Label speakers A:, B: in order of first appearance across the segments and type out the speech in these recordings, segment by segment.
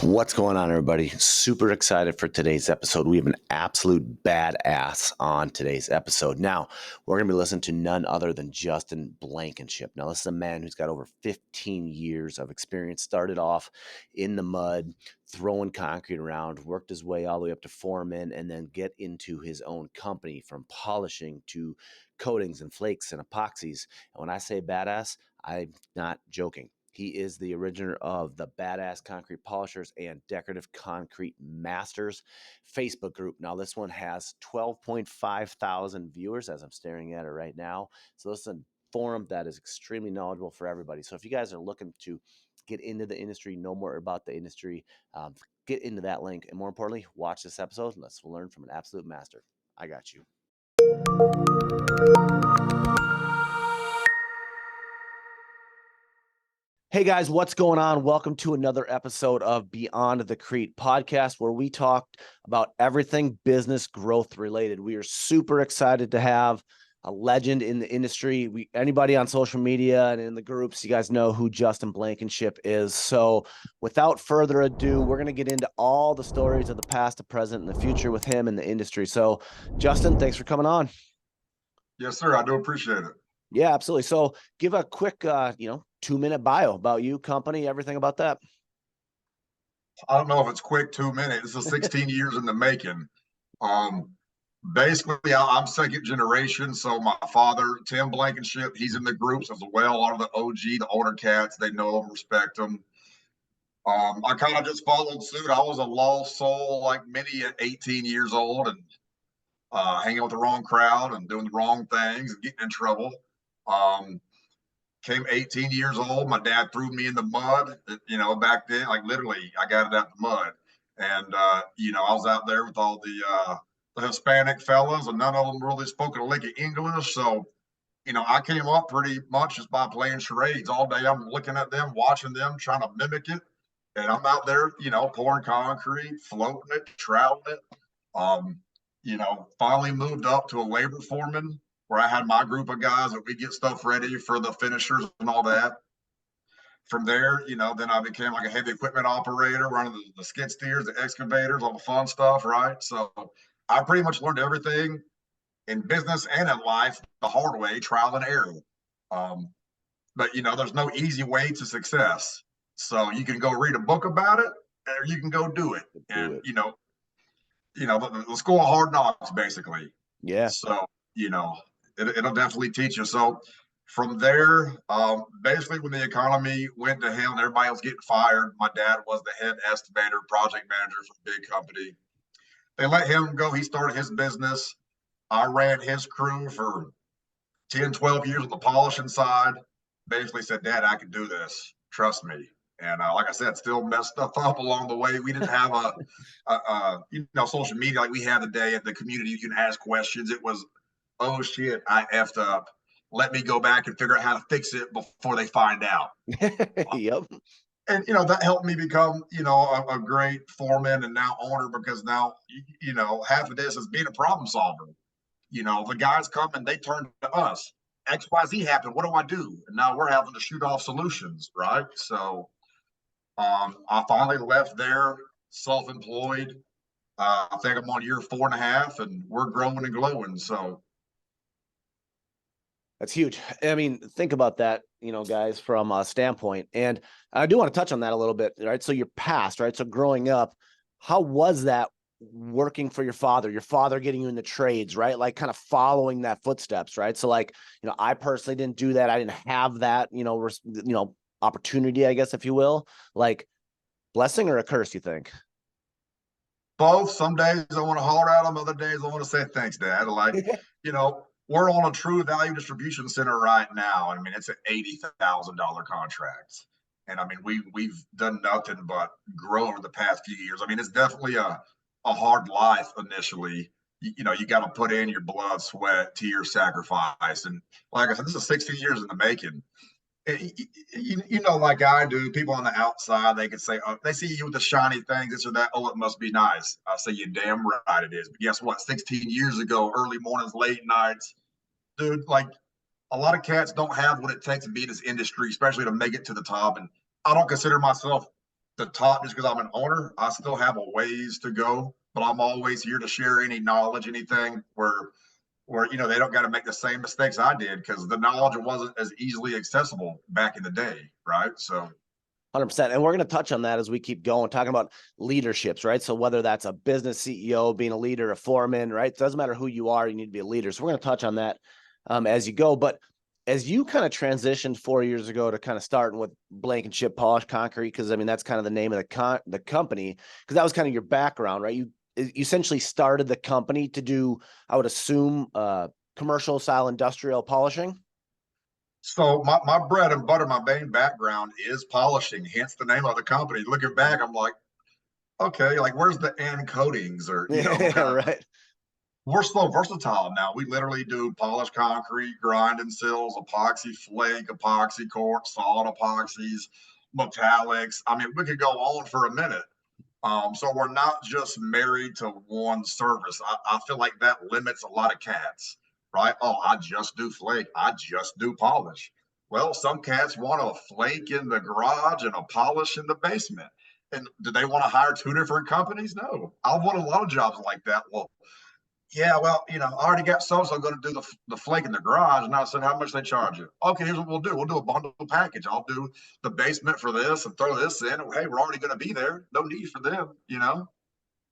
A: What's going on, everybody? Super excited for today's episode. We have an absolute badass on today's episode. Now, we're going to be listening to none other than Justin Blankenship. Now, this is a man who's got over 15 years of experience, started off in the mud, throwing concrete around, worked his way all the way up to foreman, and then get into his own company from polishing to coatings and flakes and epoxies. And when I say badass, I'm not joking. He is the originator of the Badass Concrete Polishers and Decorative Concrete Masters Facebook group. Now, this one has 12.5 thousand viewers as I'm staring at it right now. So this is a forum that is extremely knowledgeable for everybody. So if you guys are looking to get into the industry, know more about the industry, get into that link. And more importantly, watch this episode. Let's learn from an absolute master. I got you. Hey guys, what's going on? Welcome to another episode of Beyond the Crete podcast, where we talked about everything business growth related. We are super excited to have a legend in the industry. Anybody on social media and in the groups, you guys know who Justin Blankenship is. So without further ado, we're going to get into all the stories of the past, the present, and the future with him in the industry. So Justin, thanks for coming on.
B: Yes, sir. I do appreciate it.
A: Yeah, absolutely. So give a quick, 2-minute bio about you, company, everything about that.
B: I don't know if it's quick 2 minutes. This is 16 years in the making. Basically, I'm second generation. So my father, Tim Blankenship, he's in the groups as well. A lot of the OG, the older cats, they know him, respect him. I kind of just followed suit. I was a lost soul, like many at 18 years old, and hanging with the wrong crowd and doing the wrong things and getting in trouble. Came 18 years old. My dad threw me in the mud, back then, like literally, I got it out the mud. And, I was out there with all the Hispanic fellas, and none of them really spoke a lick of English. So, I came up pretty much just by playing charades all day. I'm looking at them, watching them, trying to mimic it. And I'm out there, pouring concrete, floating it, troweling it. Finally moved up to a labor foreman where I had my group of guys that we get stuff ready for the finishers and all that. From there, then I became like a heavy equipment operator, running the skid steers, the excavators, all the fun stuff, right? So I pretty much learned everything in business and in life the hard way, trial and error. But there's no easy way to success. So you can go read a book about it, or you can go do it. And the school of hard knocks, basically.
A: Yeah.
B: So it'll definitely teach you. So from there, basically when the economy went to hell and everybody was getting fired, my dad was the head estimator, project manager for a big company. They let him go. He started his business. I ran his crew for 10, 12 years on the polishing side. Basically said, Dad, I can do this. Trust me. And like I said, still messed stuff up along the way. We didn't have social media like we have today at the community. You can ask questions. It was, oh shit, I effed up. Let me go back and figure out how to fix it before they find out.
A: Yep.
B: And that helped me become a great foreman and now owner, because now half of this is being a problem solver. The guys come and they turn to us. XYZ happened. What do I do? And now we're having to shoot off solutions, right? So I finally left there self-employed. I think I'm on year 4.5, and we're growing and glowing. So
A: that's huge. I mean, think about that, guys, from a standpoint. And I do want to touch on that a little bit, right? So your past, right? So growing up, how was that working for your father getting you in the trades, right? Like kind of following that footsteps, right? So like, I personally didn't do that. I didn't have that, opportunity, I guess, if you will. Like, blessing or a curse, you think?
B: Both. Some days I want to holler at them. Other days I want to say, thanks, Dad. Like, we're on a true value distribution center right now. I mean, it's an $80,000 contract. And I mean, we've done nothing but grow over the past few years. I mean, it's definitely a hard life initially. You got to put in your blood, sweat, tears, sacrifice. And like I said, this is 16 years in the making. Like I do, people on the outside, they could say, oh, they see you with the shiny things, this or that. Oh, it must be nice. I say, you're damn right it is. But guess what? 16 years ago, early mornings, late nights, dude, like a lot of cats don't have what it takes to be in this industry, especially to make it to the top. And I don't consider myself the top just because I'm an owner. I still have a ways to go, but I'm always here to share any knowledge, anything where they don't got to make the same mistakes I did because the knowledge wasn't as easily accessible back in the day, right? So
A: 100%. And we're going to touch on that as we keep going, talking about leaderships, right? So whether that's a business CEO, being a leader, a foreman, right? It doesn't matter who you are, you need to be a leader. So we're going to touch on that as you go. But as you kind of transitioned 4 years ago to kind of starting with Blankenship Polished Concrete, because I mean, that's kind of the name of the company, because that was kind of your background, right? You essentially started the company to do, I would assume, commercial style industrial polishing.
B: So my bread and butter, my main background is polishing, hence the name of the company. Looking back, I'm like, okay, like where's the end coatings or what
A: Yeah,
B: kind of
A: right.
B: we're so versatile now. We literally do polished concrete, grinding sills, epoxy flake, epoxy cork, solid epoxies, metallics. I mean, we could go on for a minute. So we're not just married to one service. I feel like that limits a lot of cats, right? Oh, I just do flake. I just do polish. Well, some cats want a flake in the garage and a polish in the basement. And do they want to hire two different companies? No. I want a lot of jobs like that. Well, yeah, well, I already got so going to do the flake in the garage. And I said, how much they charge you? Okay, here's what we'll do. We'll do a bundle package. I'll do the basement for this and throw this in. Hey, we're already going to be there. No need for them.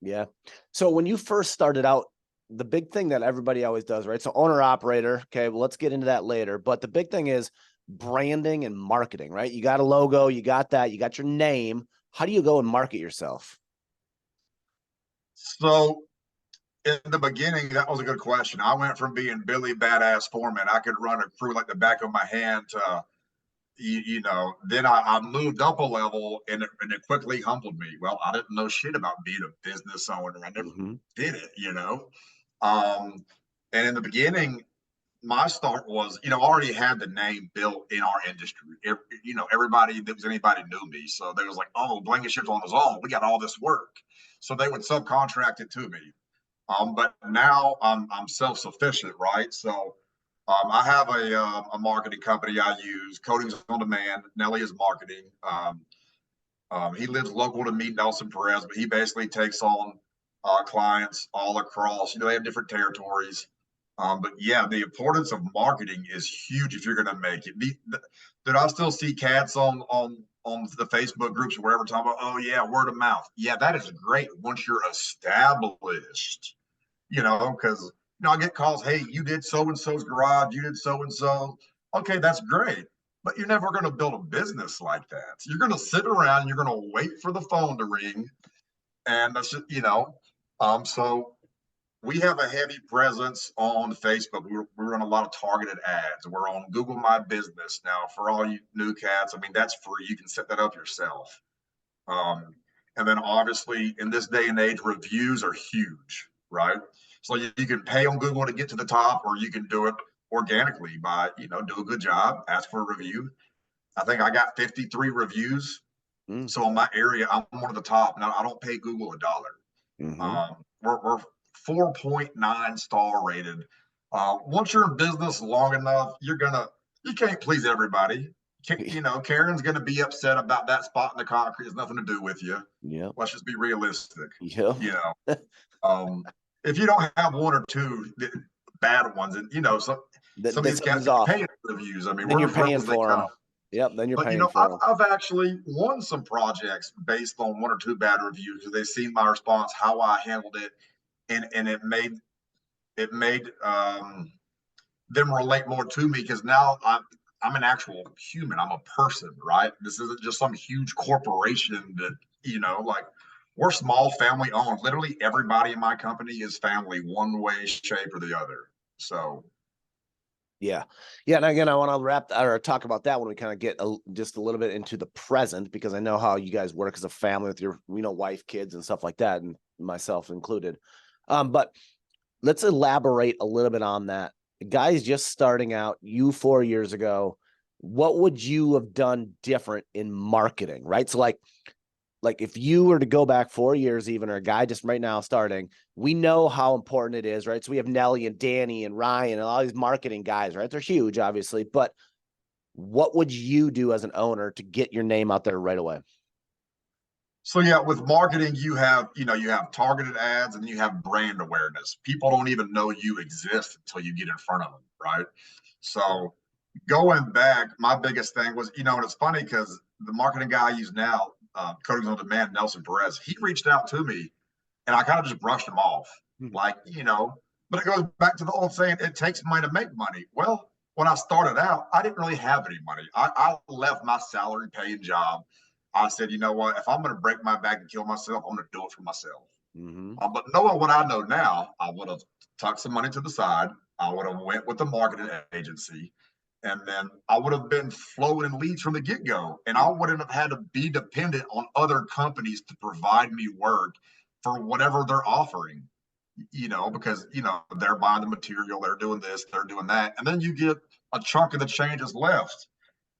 A: Yeah. So when you first started out, the big thing that everybody always does, right? So owner operator. Okay. Well, let's get into that later. But the big thing is branding and marketing, right? You got a logo, you got that, you got your name. How do you go and market yourself?
B: So in the beginning, that was a good question. I went from being Billy Badass Foreman. I could run a crew like the back of my hand to then I moved up a level and it quickly humbled me. Well, I didn't know shit about being a business owner. I never
A: Mm-hmm.
B: did it. Um, and in the beginning, my start was, I already had the name built in our industry. Everybody that was anybody knew me. So they was like, oh, Blankenship's on his own. We got all this work. So they would subcontract it to me. But now I'm self-sufficient, right? So I have a marketing company I use, Coatings on Demand. Nelly is marketing. He lives local to me, Nelson Perez, but he basically takes on clients all across. They have different territories. But yeah, the importance of marketing is huge if you're going to make it. Did I still see cats on the Facebook groups or wherever talking about, oh yeah, word of mouth. Yeah, that is great once you're established. Because I get calls, hey, you did so and so's garage, you did so and so. Okay, that's great. But you're never going to build a business like that. You're going to sit around and you're going to wait for the phone to ring. And that's so we have a heavy presence on Facebook. We run a lot of targeted ads. We're on Google My Business now. For all you new cats, I mean, that's free. You can set that up yourself. Um, and then obviously in this day and age, reviews are huge, right? So you can pay on Google to get to the top, or you can do it organically by, do a good job, ask for a review. I think I got 53 reviews.
A: Mm-hmm.
B: So in my area, I'm one of the top. Now I don't pay Google a dollar.
A: Mm-hmm.
B: We're 4.9 star rated. Once you're in business long enough, you can't please everybody. Karen's gonna be upset about that spot in the concrete. It's nothing to do with you.
A: Yeah.
B: Let's just be realistic.
A: Yeah.
B: You know, if you don't have one or two bad ones, and some of these cats
A: Something's
B: are
A: off.
B: paying reviews. I mean,
A: Then
B: we're
A: you're
B: as real
A: paying
B: as they
A: for
B: come.
A: them. Yep. Then you're
B: But
A: paying for them.
B: I've actually won some projects based on one or two bad reviews because they've seen my response, how I handled it, and it made them relate more to me because now I'm an actual human. I'm a person, right? This isn't just some huge corporation that like we're small, family owned. Literally everybody in my company is family, one way, shape, or the other. So
A: Yeah. Yeah. And again, I want to wrap or talk about that when we kind of get just a little bit into the present, because I know how you guys work as a family with your, wife, kids, and stuff like that, and myself included. But let's elaborate a little bit on that. Guys just starting out, you 4 years ago, what would you have done different in marketing, right? So like if you were to go back 4 years even, or a guy just right now starting, we know how important it is, right? So we have Nelly and Danny and Ryan and all these marketing guys, right? They're huge, obviously, but what would you do as an owner to get your name out there right away?
B: So yeah, with marketing, you have targeted ads and you have brand awareness. People don't even know you exist until you get in front of them, right? So going back, my biggest thing was, and it's funny because the marketing guy I use now, Coatings on Demand, Nelson Perez, he reached out to me and I kind of just brushed him off.
A: Mhm.
B: Like, but it goes back to the old saying, it takes money to make money. Well, when I started out, I didn't really have any money. I left my salary paying job. I said, you know what? If I'm going to break my back and kill myself, I'm going to do it for myself.
A: Mhm.
B: But knowing what I know now, I would have tucked some money to the side. I would have went with the marketing agency, and then I would have been flowing leads from the get go, and I wouldn't have had to be dependent on other companies to provide me work for whatever they're offering. Because they're buying the material, they're doing this, they're doing that, and then you get a chunk of the changes left,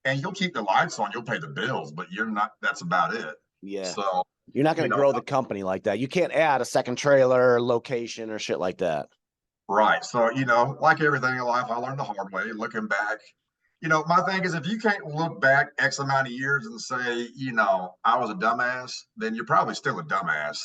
B: and you'll keep the lights on, you'll pay the bills, but you're not. That's about it.
A: Yeah.
B: So
A: You're not
B: you
A: going to
B: know,
A: grow the company like that. You can't add a second trailer, location, or shit like that.
B: right. So, like everything in life, I learned the hard way. Looking back, my thing is if you can't look back X amount of years and say, I was a dumbass, then you're probably still a dumbass.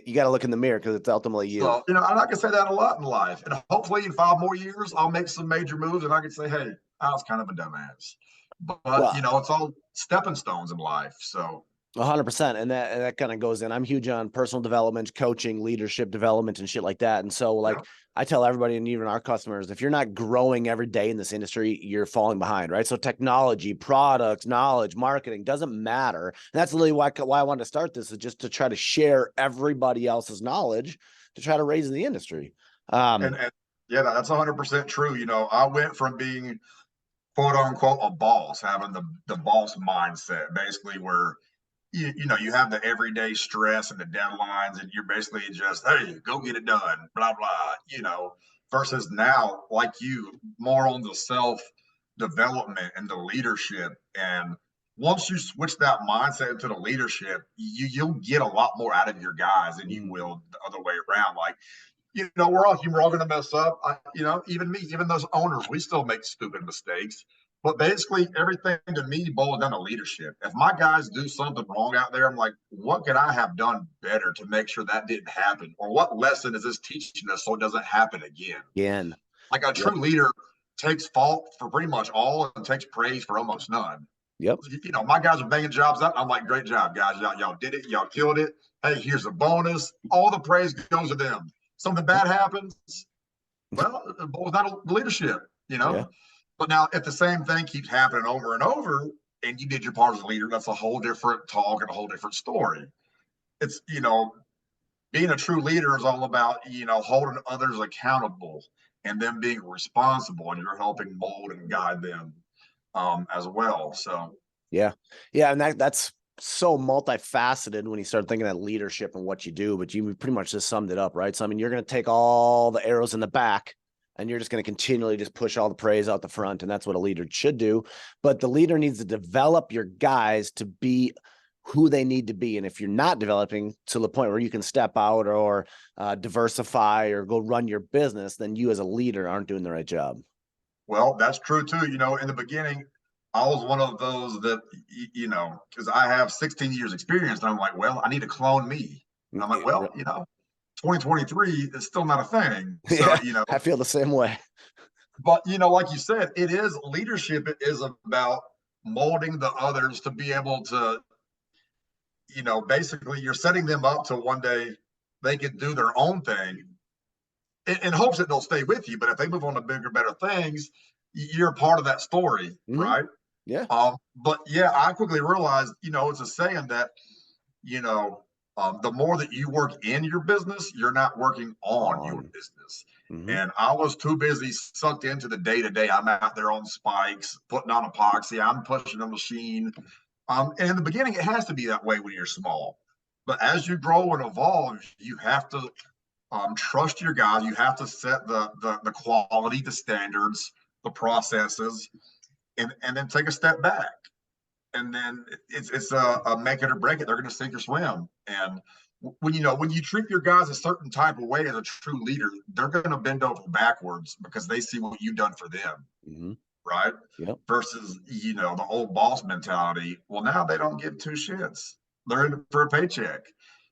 A: You got to look in the mirror because it's ultimately you.
B: So, and I can say that a lot in life. And hopefully in 5 more years, I'll make some major moves and I can say, hey, I was kind of a dumbass. But,
A: Well,
B: it's all stepping stones in life. So,
A: 100%. And that kind of goes in. I'm huge on personal development, coaching, leadership development, and shit like that. And so,
B: yeah.
A: like, I tell everybody, and even our customers, if you're not growing every day in this industry, you're falling behind, right? So, technology, products, knowledge, marketing doesn't matter. And that's literally why I wanted to start this, is just to try to share everybody else's knowledge to try to raise the industry.
B: And yeah, that's 100% true. I went from being quote unquote a boss, having the boss mindset, basically where you have the everyday stress and the deadlines, and you're basically just, hey, go get it done, blah blah, versus now, like you, more on the self development and the leadership. And once you switch that mindset into the leadership, you'll get a lot more out of your guys than you will the other way around. Like, we're all human. We're all going to mess up. Even me, even those owners, we still make stupid mistakes. But basically, everything to me boils down to leadership. If my guys do something wrong out there, I'm like, what could I have done better to make sure that didn't happen? Or what lesson is this teaching us so it doesn't happen again?
A: Again.
B: Like a
A: Yep.
B: true leader takes fault for pretty much all and takes praise for almost none.
A: Yep.
B: My guys are banging jobs out. I'm like, great job, guys. Y'all did it. Y'all killed it. Hey, here's a bonus. All the praise goes to them. Something bad happens. Well, it boils down to leadership, you
A: Yeah.
B: know. But now, if the same thing keeps happening over and over, and you did your part as a leader, that's a whole different talk and a whole different story. It's being a true leader is all about holding others accountable and them being responsible, and you're helping mold and guide them as well. So
A: Yeah. Yeah. And that's so multifaceted when you start thinking of leadership and what you do, but you pretty much just summed it up, right? So, I mean, you're going to take all the arrows in the back and you're just going to continually just push all the praise out the front. And that's what a leader should do. But the leader needs to develop your guys to be who they need to be. And if you're not developing to the point where you can step out or diversify or go run your business, then you as a leader aren't doing the right job.
B: well, that's true too. In the beginning, I was one of those that, because I have 16 years experience, and I'm like, well, I need to clone me. And I'm like, well, 2023 is still not a thing. So,
A: Yeah, I feel the same way.
B: but like you said, it is leadership. It is about molding the others to be able to, basically you're setting them up to one day they can do their own thing in hopes that they'll stay with you. But if they move on to bigger, better things, you're part of that story,
A: Mm-hmm.
B: right?
A: Yeah.
B: But yeah, I quickly realized, it's a saying that, you know, the more that you work in your business, you're not working on your
A: On.
B: business.
A: Mm-hmm.
B: And I was too busy sucked into the day to day. I'm out there on spikes, putting on epoxy, I'm pushing a machine. And in the beginning, it has to be that way when you're small. But as you grow and evolve, you have to trust your guys. You have to set the quality, the standards, the processes, and then take a step back. And then it's a make it or break it. They're going to sink or swim. And when you treat your guys a certain type of way as a true leader, they're going to bend over backwards because they see what you've done for them,
A: Mm-hmm.
B: right?
A: Yep.
B: Versus the old boss mentality. Well, now they don't give two shits. They're in it for a paycheck.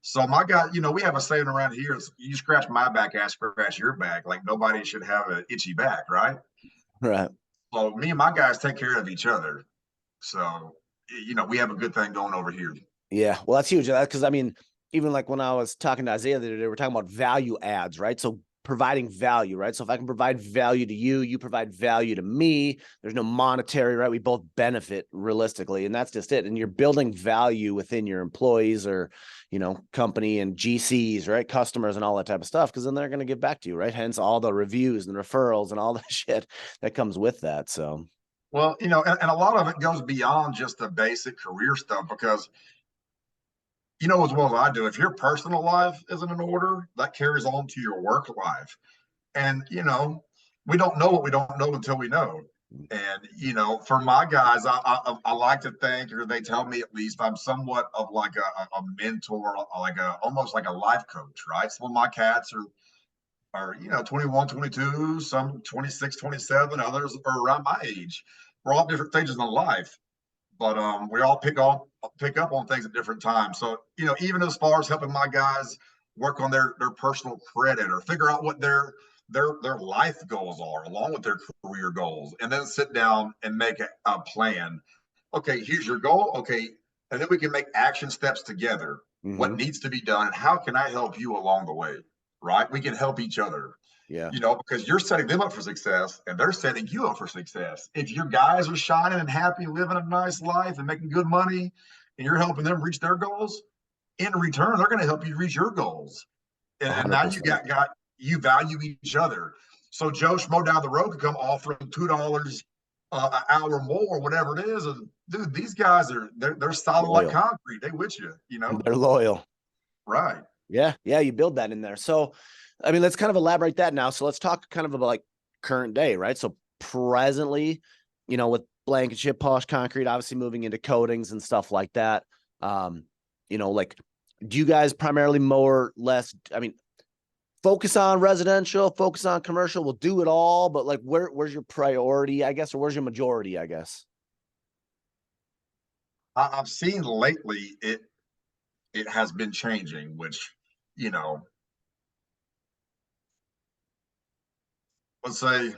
B: So my guy, we have a saying around here: is you scratch my back, I scratch your back. Like nobody should have an itchy back, right?
A: Right.
B: So me and my guys take care of each other. So we have a good thing going over here.
A: Yeah, well, that's huge. Because I mean, even like when I was talking to Isaiah the other day, we're talking about value adds, right? So providing value, right? So if I can provide value to you, you provide value to me. There's no monetary, right? We both benefit realistically, and that's just it. And you're building value within your employees or company and GCs, right? Customers and all that type of stuff, because then they're going to give back to you, right? Hence all the reviews and referrals and all the shit that comes with that. So
B: Well, and a lot of it goes beyond just the basic career stuff because as well as I do, if your personal life isn't in order, that carries on to your work life. And, we don't know what we don't know until we know. And, for my guys, I like to think, or they tell me at least, I'm somewhat of like a mentor, like almost like a life coach, right? Some of my cats are 21, 22, some 26, 27, others are around my age. We're all different stages in life, but we all pick up on things at different times. So even as far as helping my guys work on their personal credit or figure out what their life goals are along with their career goals, and then sit down and make a plan. Okay, here's your goal. Okay, and then we can make action steps together. What needs to be done, and how can I help you along the way? Right? We can help each other,
A: yeah,
B: because you're setting them up for success and they're setting you up for success. If your guys are shining and happy, living a nice life and making good money, and you're helping them reach their goals, in return, they're going to help you reach your goals. And now you
A: 100%.
B: you value each other. So Joe Schmo down the road could come offering $2 an hour more, whatever it is. And dude, these guys they're solid like
A: Loyal.
B: concrete. They with you.
A: They're loyal.
B: Right.
A: Yeah, yeah, you build that in there. So, I mean, let's kind of elaborate that now. So let's talk kind of about like current day, right? So presently, with Blankenship, polished concrete, obviously moving into coatings and stuff like that. Like, do you guys primarily more or less? I mean, focus on residential, focus on commercial. We'll do it all, but like, where's your priority, I guess, or where's your majority, I guess?
B: I've seen lately it has been changing, which you know, let's say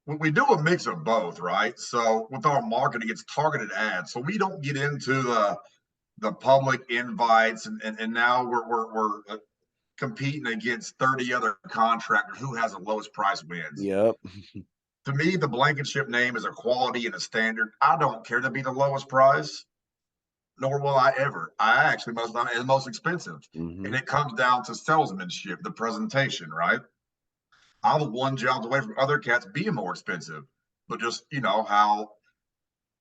B: we do a mix of both, right? So with our marketing, it's targeted ads. So we don't get into the public invites, and now we're competing against 30 other contractors. Who has the lowest price wins.
A: Yep.
B: To me, the Blankenship name is a quality and a standard. I don't care to be the lowest price, nor will I ever. I actually most is the most expensive, and
A: Mm-hmm.
B: it comes down to salesmanship, the presentation, right? I'm one job away from other cats being more expensive, but just how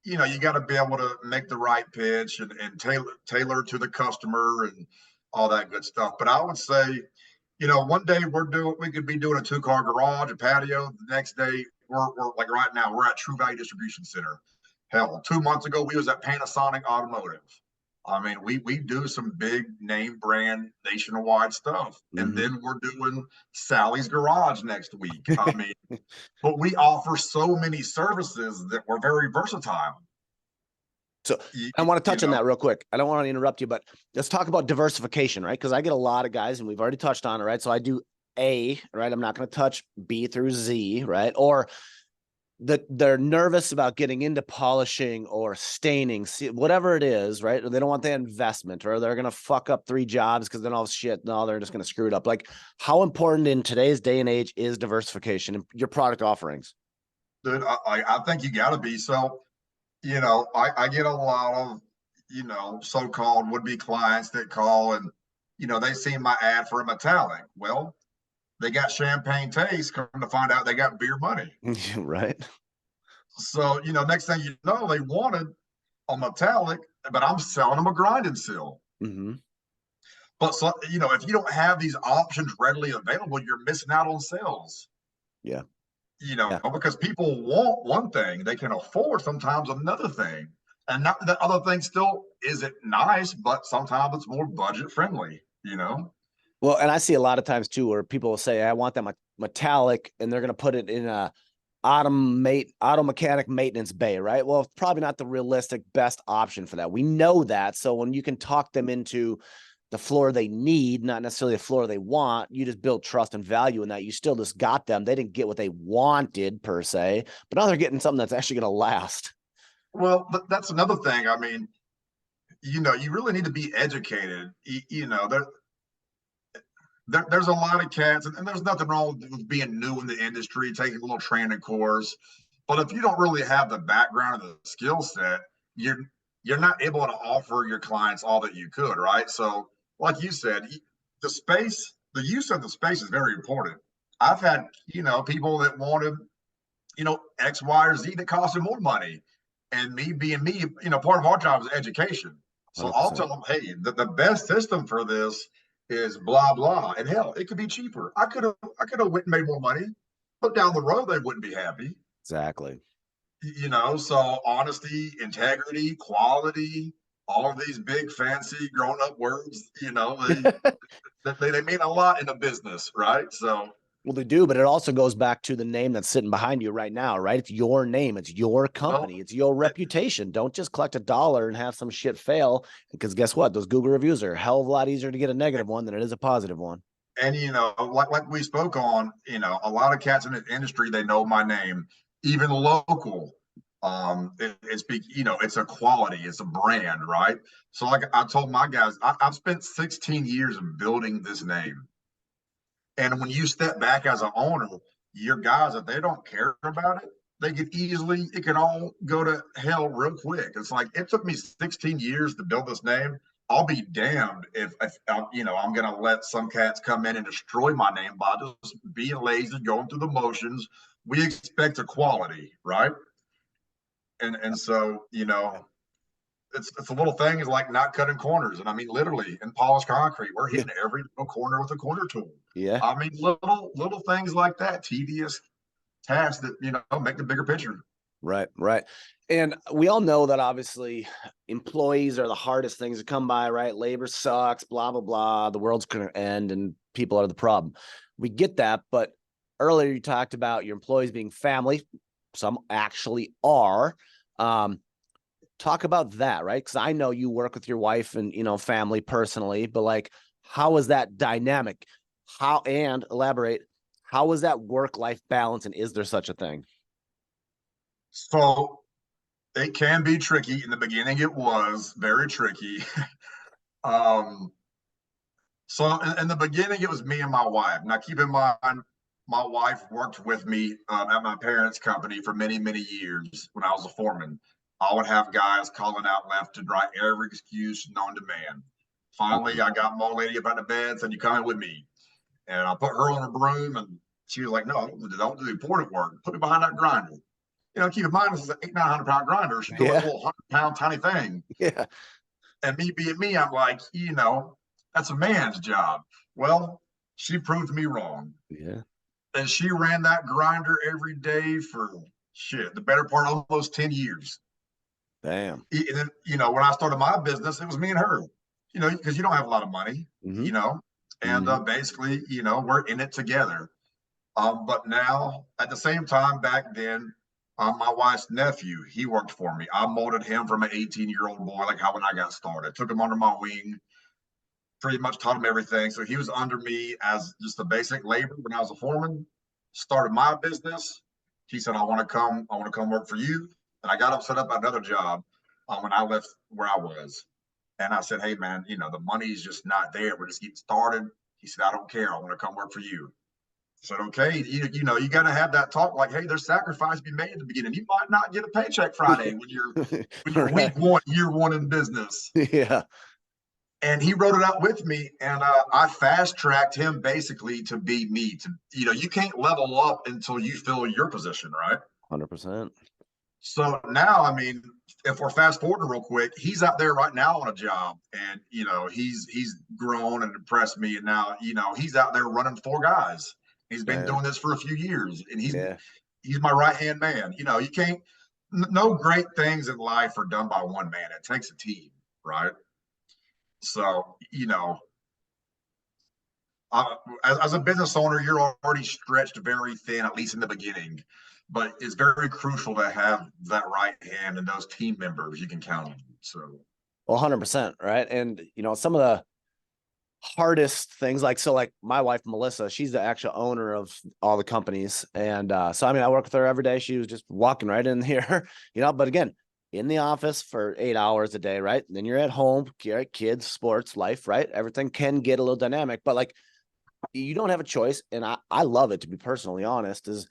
B: you got to be able to make the right pitch and tailor to the customer and all that good stuff. But I would say, one day we could be doing a 2-car garage, a patio. The next day we're like right now we're at True Value Distribution Center. Hell, 2 months ago we was at Panasonic Automotive. I mean, we do some big name brand nationwide stuff, and
A: Mm-hmm.
B: then we're doing Sally's Garage next week. I mean, but we offer so many services that we're very versatile.
A: So
B: You,
A: I want to
B: you
A: touch on
B: know,
A: that real quick. I don't want to interrupt you, but let's talk about diversification, right? Because I get a lot of guys, and we've already touched on it, right? So I do A, right? I'm not going to touch B through Z, right? Or they're nervous about getting into polishing or staining, whatever it is, right? Or they don't want the investment, or they're going to fuck up 3 jobs because then all shit, no, they're just going to screw it up. Like, how important in today's day and age is diversification in your product offerings?
B: dude, I think you got to be. So, I get a lot of, so-called would-be clients that call and, they see my ad for a metallic. Well, they got champagne taste. Come to find out they got beer money.
A: Right.
B: So, next thing you know, they wanted a metallic, but I'm selling them a grinding seal.
A: Mm-hmm.
B: But so, if you don't have these options readily available, you're missing out on sales.
A: Yeah. Yeah.
B: Because people want one thing, they can afford sometimes another thing. And not that other thing still isn't nice, but sometimes it's more budget friendly.
A: Well, and I see a lot of times too where people will say, I want that metallic, and they're going to put it in a auto mechanic maintenance bay, right? Well, it's probably not the realistic best option for that. We know that. So when you can talk them into the floor they need, not necessarily the floor they want, you just build trust and value in that. You still just got them. They didn't get what they wanted per se, but now they're getting something that's actually going to last.
B: Well, but that's another thing. I mean, you really need to be educated. There's a lot of cats, and there's nothing wrong with being new in the industry, taking a little training course. But if you don't really have the background or the skill set, you're you're not able to offer your clients all that you could, right? So, like you said, the use of the space is very important. I've had, people that wanted, X, Y, or Z that costed more money. And me being me, part of our job is education. So I'll tell
A: 100%.
B: them, hey, the best system for this is blah blah. And hell, it could be cheaper. I could have went and made more money, but down the road they wouldn't be happy.
A: Exactly.
B: So honesty, integrity, quality, all of these big fancy grown up words, they mean a lot in a business, right? So
A: Well, they do, but it also goes back to the name that's sitting behind you right now, right? It's your name, it's your
B: well,
A: company, it's your reputation. Don't just collect $1 and have some shit fail. Because guess what? Those Google reviews are a hell of a lot easier to get a negative one than it is a positive one.
B: and like we spoke on, a lot of cats in the industry, they know my name, even local. It's a quality, it's a brand, right? So like I told my guys, I've spent 16 years in building this name. And when you step back as an owner, your guys, if they don't care about it, it could all go to hell real quick. It's like it took me 16 years to build this name. I'll be damned if I'm going to let some cats come in and destroy my name by just being lazy, going through the motions. We expect a quality, right? And so it's a little thing is like not cutting corners. And I mean, literally in polished concrete, we're
A: Yeah.
B: hitting every little corner with a corner tool.
A: Yeah.
B: I mean, little things like that, tedious tasks that make the bigger picture.
A: Right. Right. And we all know that obviously employees are the hardest things to come by, right? Labor sucks, blah, blah, blah. The world's going to end and people are the problem. We get that. But earlier you talked about your employees being family. Some actually are. Um, Talk about that, right? Because I know you work with your wife and family personally, but like, how is that dynamic? How and elaborate? How is that work-life balance, and is there such a thing?
B: So it can be tricky. In the beginning, it was very tricky. um, so in the beginning, it was me and my wife. Now, keep in mind, my wife worked with me at my parents' company for many, many years when I was a foreman. I would have guys calling out left and right, every excuse known to man. Finally,
A: Mhm.
B: I got my old lady up out of bed, said, "You coming with me?" And I put her on a broom, and she was like, "No, don't do the important work. Put me behind that grinder." Keep in mind this is an 800-900 pound grinder. She's doing a
A: Yeah,
B: little 100-pound tiny thing.
A: yeah,
B: And me being me, I'm like, that's a man's job. Well, she proved me wrong.
A: yeah.
B: And she ran that grinder every day for shit, the better part of almost 10 years.
A: Damn.
B: And then, when I started my business, it was me and her, because you don't have a lot of money,
A: Hmm.
B: you know, and
A: Hmm.
B: basically, we're in it together. But now, at the same time, back then, my wife's nephew, he worked for me. I molded him from an 18-year-old boy, like how when I got started. Took him under my wing, pretty much taught him everything. So he was under me as just a basic labor when I was a foreman. Started my business. He said, I want to come work for you. And I got him set up at another job when I left where I was. And I said, hey man, the money's just not there. We're just getting started. He said, I don't care. I want to come work for you. I said, okay, you got to have that talk like, hey, there's sacrifice to be made at the beginning. You might not get a paycheck Friday when you're
A: Right.
B: week one, year one in business.
A: Yeah.
B: And he wrote it out with me, and I fast tracked him basically to be me. You can't level up until you fill your position, right?
A: 100%.
B: So now, I mean, if we're fast forwarding real quick, he's out there right now on a job, and he's grown and impressed me, and now he's out there running 4 guys. He's been
A: Damn.
B: doing this for a few years, and
A: Yeah.
B: he's my right hand man. You can't. No great things in life are done by one man. It takes a team, right? So as a business owner, you're already stretched very thin, at least in the beginning. but it's very crucial to have that right hand and those team members you can count on. So,
A: Well, 100%, right? And some of the hardest things, like my wife Melissa, she's the actual owner of all the companies, and so I mean I work with her every day. She was just walking right in here, but again, in the office for 8 hours a day, right? And then you're at home, kids, sports, life, right? Everything can get a little dynamic, but like you don't have a choice. And I love it, to be personally honest, is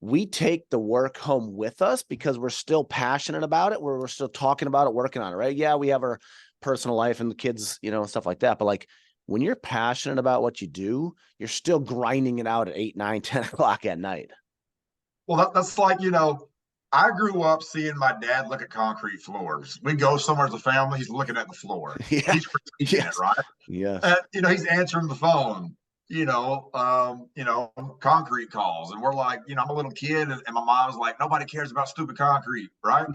A: we take the work home with us because we're still passionate about it, where we're still talking about it, working on it, right? Yeah, we have our personal life and the kids, stuff like that. But like when you're passionate about what you do, you're still grinding it out at 8, 9, 10 o'clock at night.
B: well, that's like, I grew up seeing my dad look at concrete floors. We go somewhere as a family, he's looking at the floor.
A: Yeah.
B: He's critiquing it,
A: Yes.
B: right?
A: Yes.
B: And he's answering the phone, concrete calls. And we're like, I'm a little kid, and my mom's like, nobody cares about stupid concrete, right?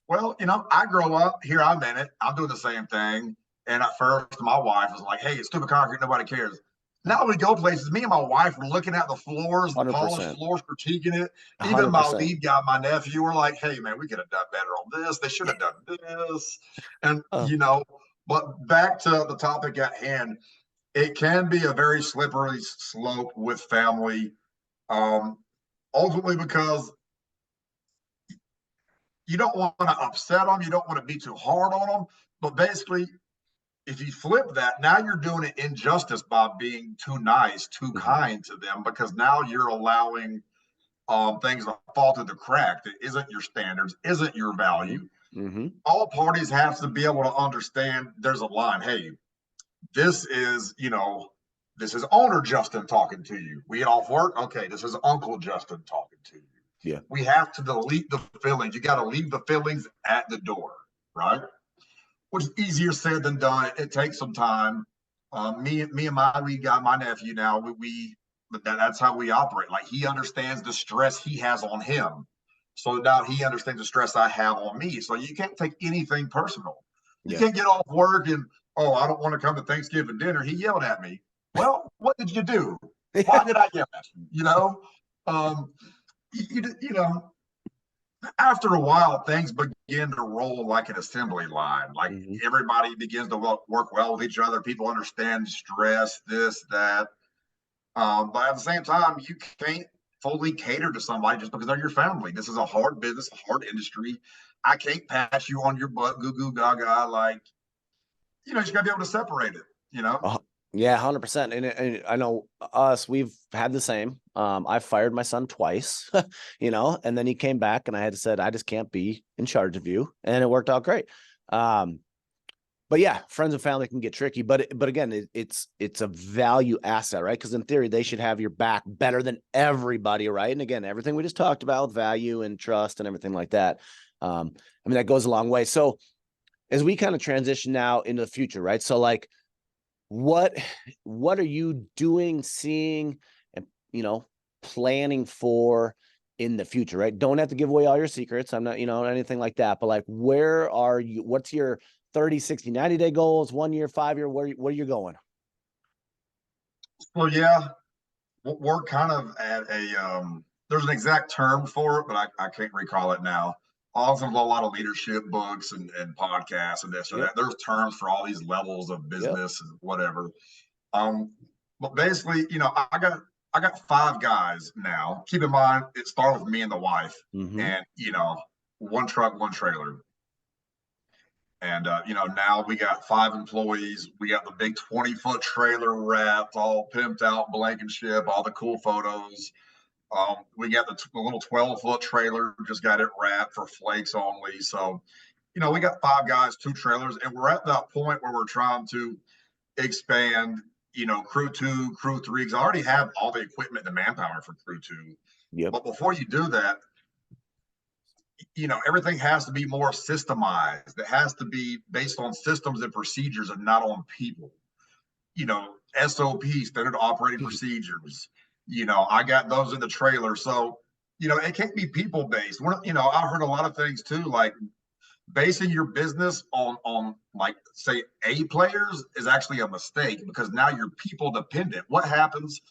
B: Well, I grow up here, I'm in it, I'm doing the same thing. And at first, my wife was like, hey, it's stupid concrete, nobody cares. Now we go places, me and my wife were looking at the floors, the polished
A: 100%.
B: floors, critiquing it. Even my
A: 100%.
B: lead guy, my nephew, were like, hey, man, we could have done better on this. They should have done this. And,
A: Oh.
B: but back to the topic at hand, it can be a very slippery slope with family. Ultimately, because you don't want to upset them, you don't want to be too hard on them. But basically, if you flip that, now you're doing it injustice by being too nice, too kind to them, because now you're allowing things to fall through the crack that isn't your standards, isn't your value.
A: Mm-hmm.
B: All parties have to be able to understand there's a line. Hey, this is, this is owner Justin talking to you. We get off work. Okay, this is Uncle Justin talking to you.
A: Yeah.
B: We have to delete the feelings. You got to leave the feelings at the door, right? Which is easier said than done. It takes some time. Me and my lead guy, my nephew, now that's how we operate. Like he understands the stress he has on him, so now he understands the stress I have on me. So you can't take anything personal. You
A: Yeah.
B: can't get off work and I don't want to come to Thanksgiving dinner. He yelled at me. Well, what did you do? Why did I yell at you? Um, you know, after a while, things begin to roll like an assembly line. Like
A: Mm-hmm.
B: everybody begins to work well with each other. People understand stress, this, that. But at the same time, you can't fully cater to somebody just because they're your family. This is a hard business, a hard industry. I can't pat you on your butt, goo goo gaga. Like, you just got to be able to separate it.
A: Yeah, 100%. And I know we've had the same. I fired my son twice, and then he came back and I had said, I just can't be in charge of you. And it worked out great. But yeah, friends and family can get tricky, but again, it's a value asset, right? Because in theory, they should have your back better than everybody, right? And again, everything we just talked about, value and trust and everything like that. I mean, that goes a long way. So as we kind of transition now into the future, right? So like, what are you doing, seeing, and planning for in the future, right? Don't have to give away all your secrets. I'm not, anything like that, but like, where are you? What's your 30, 60, 90-day goals, 1 year, 5 year? Where are you going?
B: Well, yeah, we're kind of at there's an exact term for it, but I can't recall it now. Also, a lot of leadership books and podcasts and this or
A: Yep.
B: that. There's terms for all these levels of
A: Yep.
B: business and whatever. Um, but basically, I got 5 guys now. Keep in mind, it started with me and the wife,
A: Mm-hmm.
B: and one truck, one trailer. And now we got 5 employees. We got the big 20-foot trailer wrapped, all pimped out, Blankenship, all the cool photos. We got the little 12-foot trailer, just got it wrapped for flakes only. So, we got 5 guys, 2 trailers, and we're at that point where we're trying to expand, crew 2, crew 3, because I already have all the equipment and the manpower for crew 2.
A: Yep.
B: But before you do that, everything has to be more systemized. It has to be based on systems and procedures and not on people. SOP, standard operating procedures. I got those in the trailer. So, it can't be people based. I heard a lot of things too, like basing your business on like say A players is actually a mistake because now you're people dependent. What happens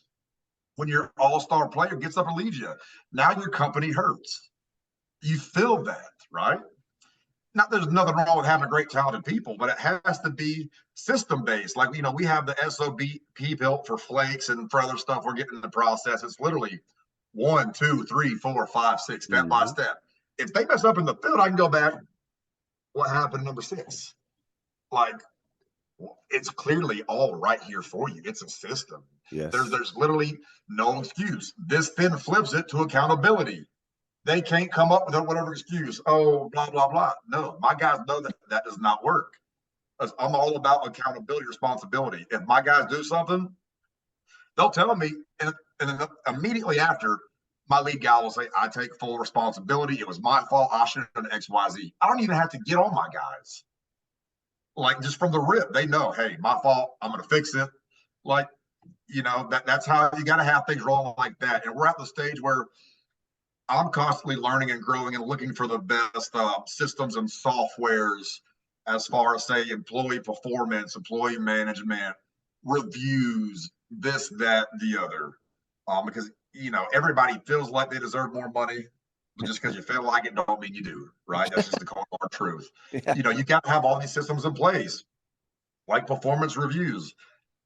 B: when your all-star player gets up and leaves you. Now your company hurts. You feel that, right? Not there's nothing wrong with having a great talented people, but it has to be system based. Like, we have the SOP built for flakes and for other stuff we're getting in the process. It's literally 1, 2, 3, 4, 5, 6, step by
A: Mm-hmm.
B: step. If they mess up in the field, I can go back. What happened number 6? Like, it's clearly all right here for you. It's a system.
A: Yes.
B: There's literally no excuse. This then flips it to accountability. They can't come up with whatever excuse. Oh, blah, blah, blah. No, my guys know that that does not work. I'm all about accountability, responsibility. If my guys do something, they'll tell me, and then immediately after, my lead guy will say, I take full responsibility. It was my fault. I should have done X, Y, Z. I don't even have to get on my guys. Like, just from the rip, they know, hey, my fault. I'm going to fix it. Like, that's how you got to have things rolling like that. And we're at the stage where I'm constantly learning and growing and looking for the best systems and softwares as far as, say, employee performance, employee management, reviews, this, that, the other. Because, everybody feels like they deserve more money, but just because you feel like it don't mean you do, right? That's just the cold hard truth.
A: Yeah.
B: You got to have all these systems in place, like performance reviews.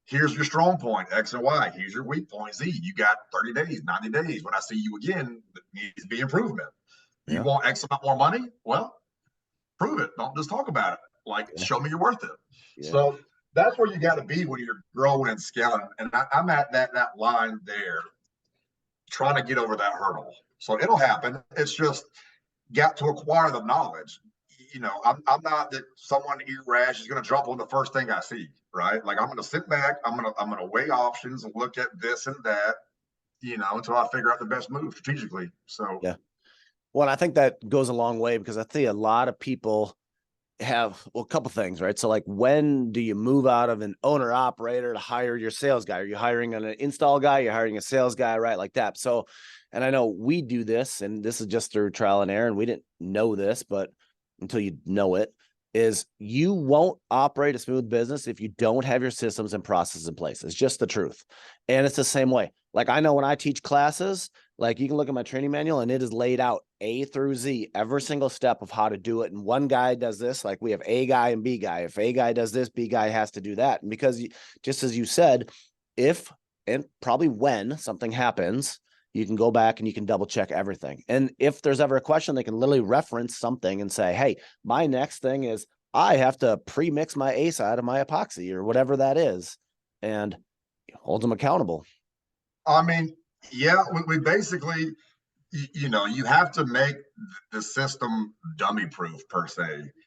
B: Here's your strong point, X and Y. Here's your weak point, Z. You got 30 days, 90 days. When I see you again, it needs to be improvement. You
A: Yeah.
B: want X amount more money? Well, prove it. Don't just talk about it. Like,
A: Yeah.
B: show me you're worth it.
A: Yeah.
B: So that's where you got to be when you're growing and scaling. And I'm at that line there, trying to get over that hurdle. So it'll happen. It's just got to acquire the knowledge. I'm not that someone irrash is going to jump on the first thing I see, right? Like, I'm going to sit back, I'm going to weigh options and look at this and that, until I figure out the best move strategically. So
A: Yeah. Well, I think that goes a long way, because I think a lot of people have, a couple things, right? So, like, when do you move out of an owner operator to hire your sales guy? Are you hiring an install guy? You're hiring a sales guy, right? Like that. So, and I know we do this, and this is just through trial and error, and we didn't know this, but until you know it, is you won't operate a smooth business if you don't have your systems and processes in place. It's just the truth. And it's the same way. Like, I know when I teach classes, like, you can look at my training manual and it is laid out A through Z, every single step of how to do it. And one guy does this, like, we have A guy and B guy. If A guy does this, B guy has to do that. And because, just as you said, if and probably when something happens, you can go back and you can double check everything. And if there's ever a question, they can literally reference something and say, hey, my next thing is I have to pre-mix my A side of my epoxy or whatever that is, and hold them accountable.
B: I mean, yeah, we basically, you have to make the system dummy proof, per se.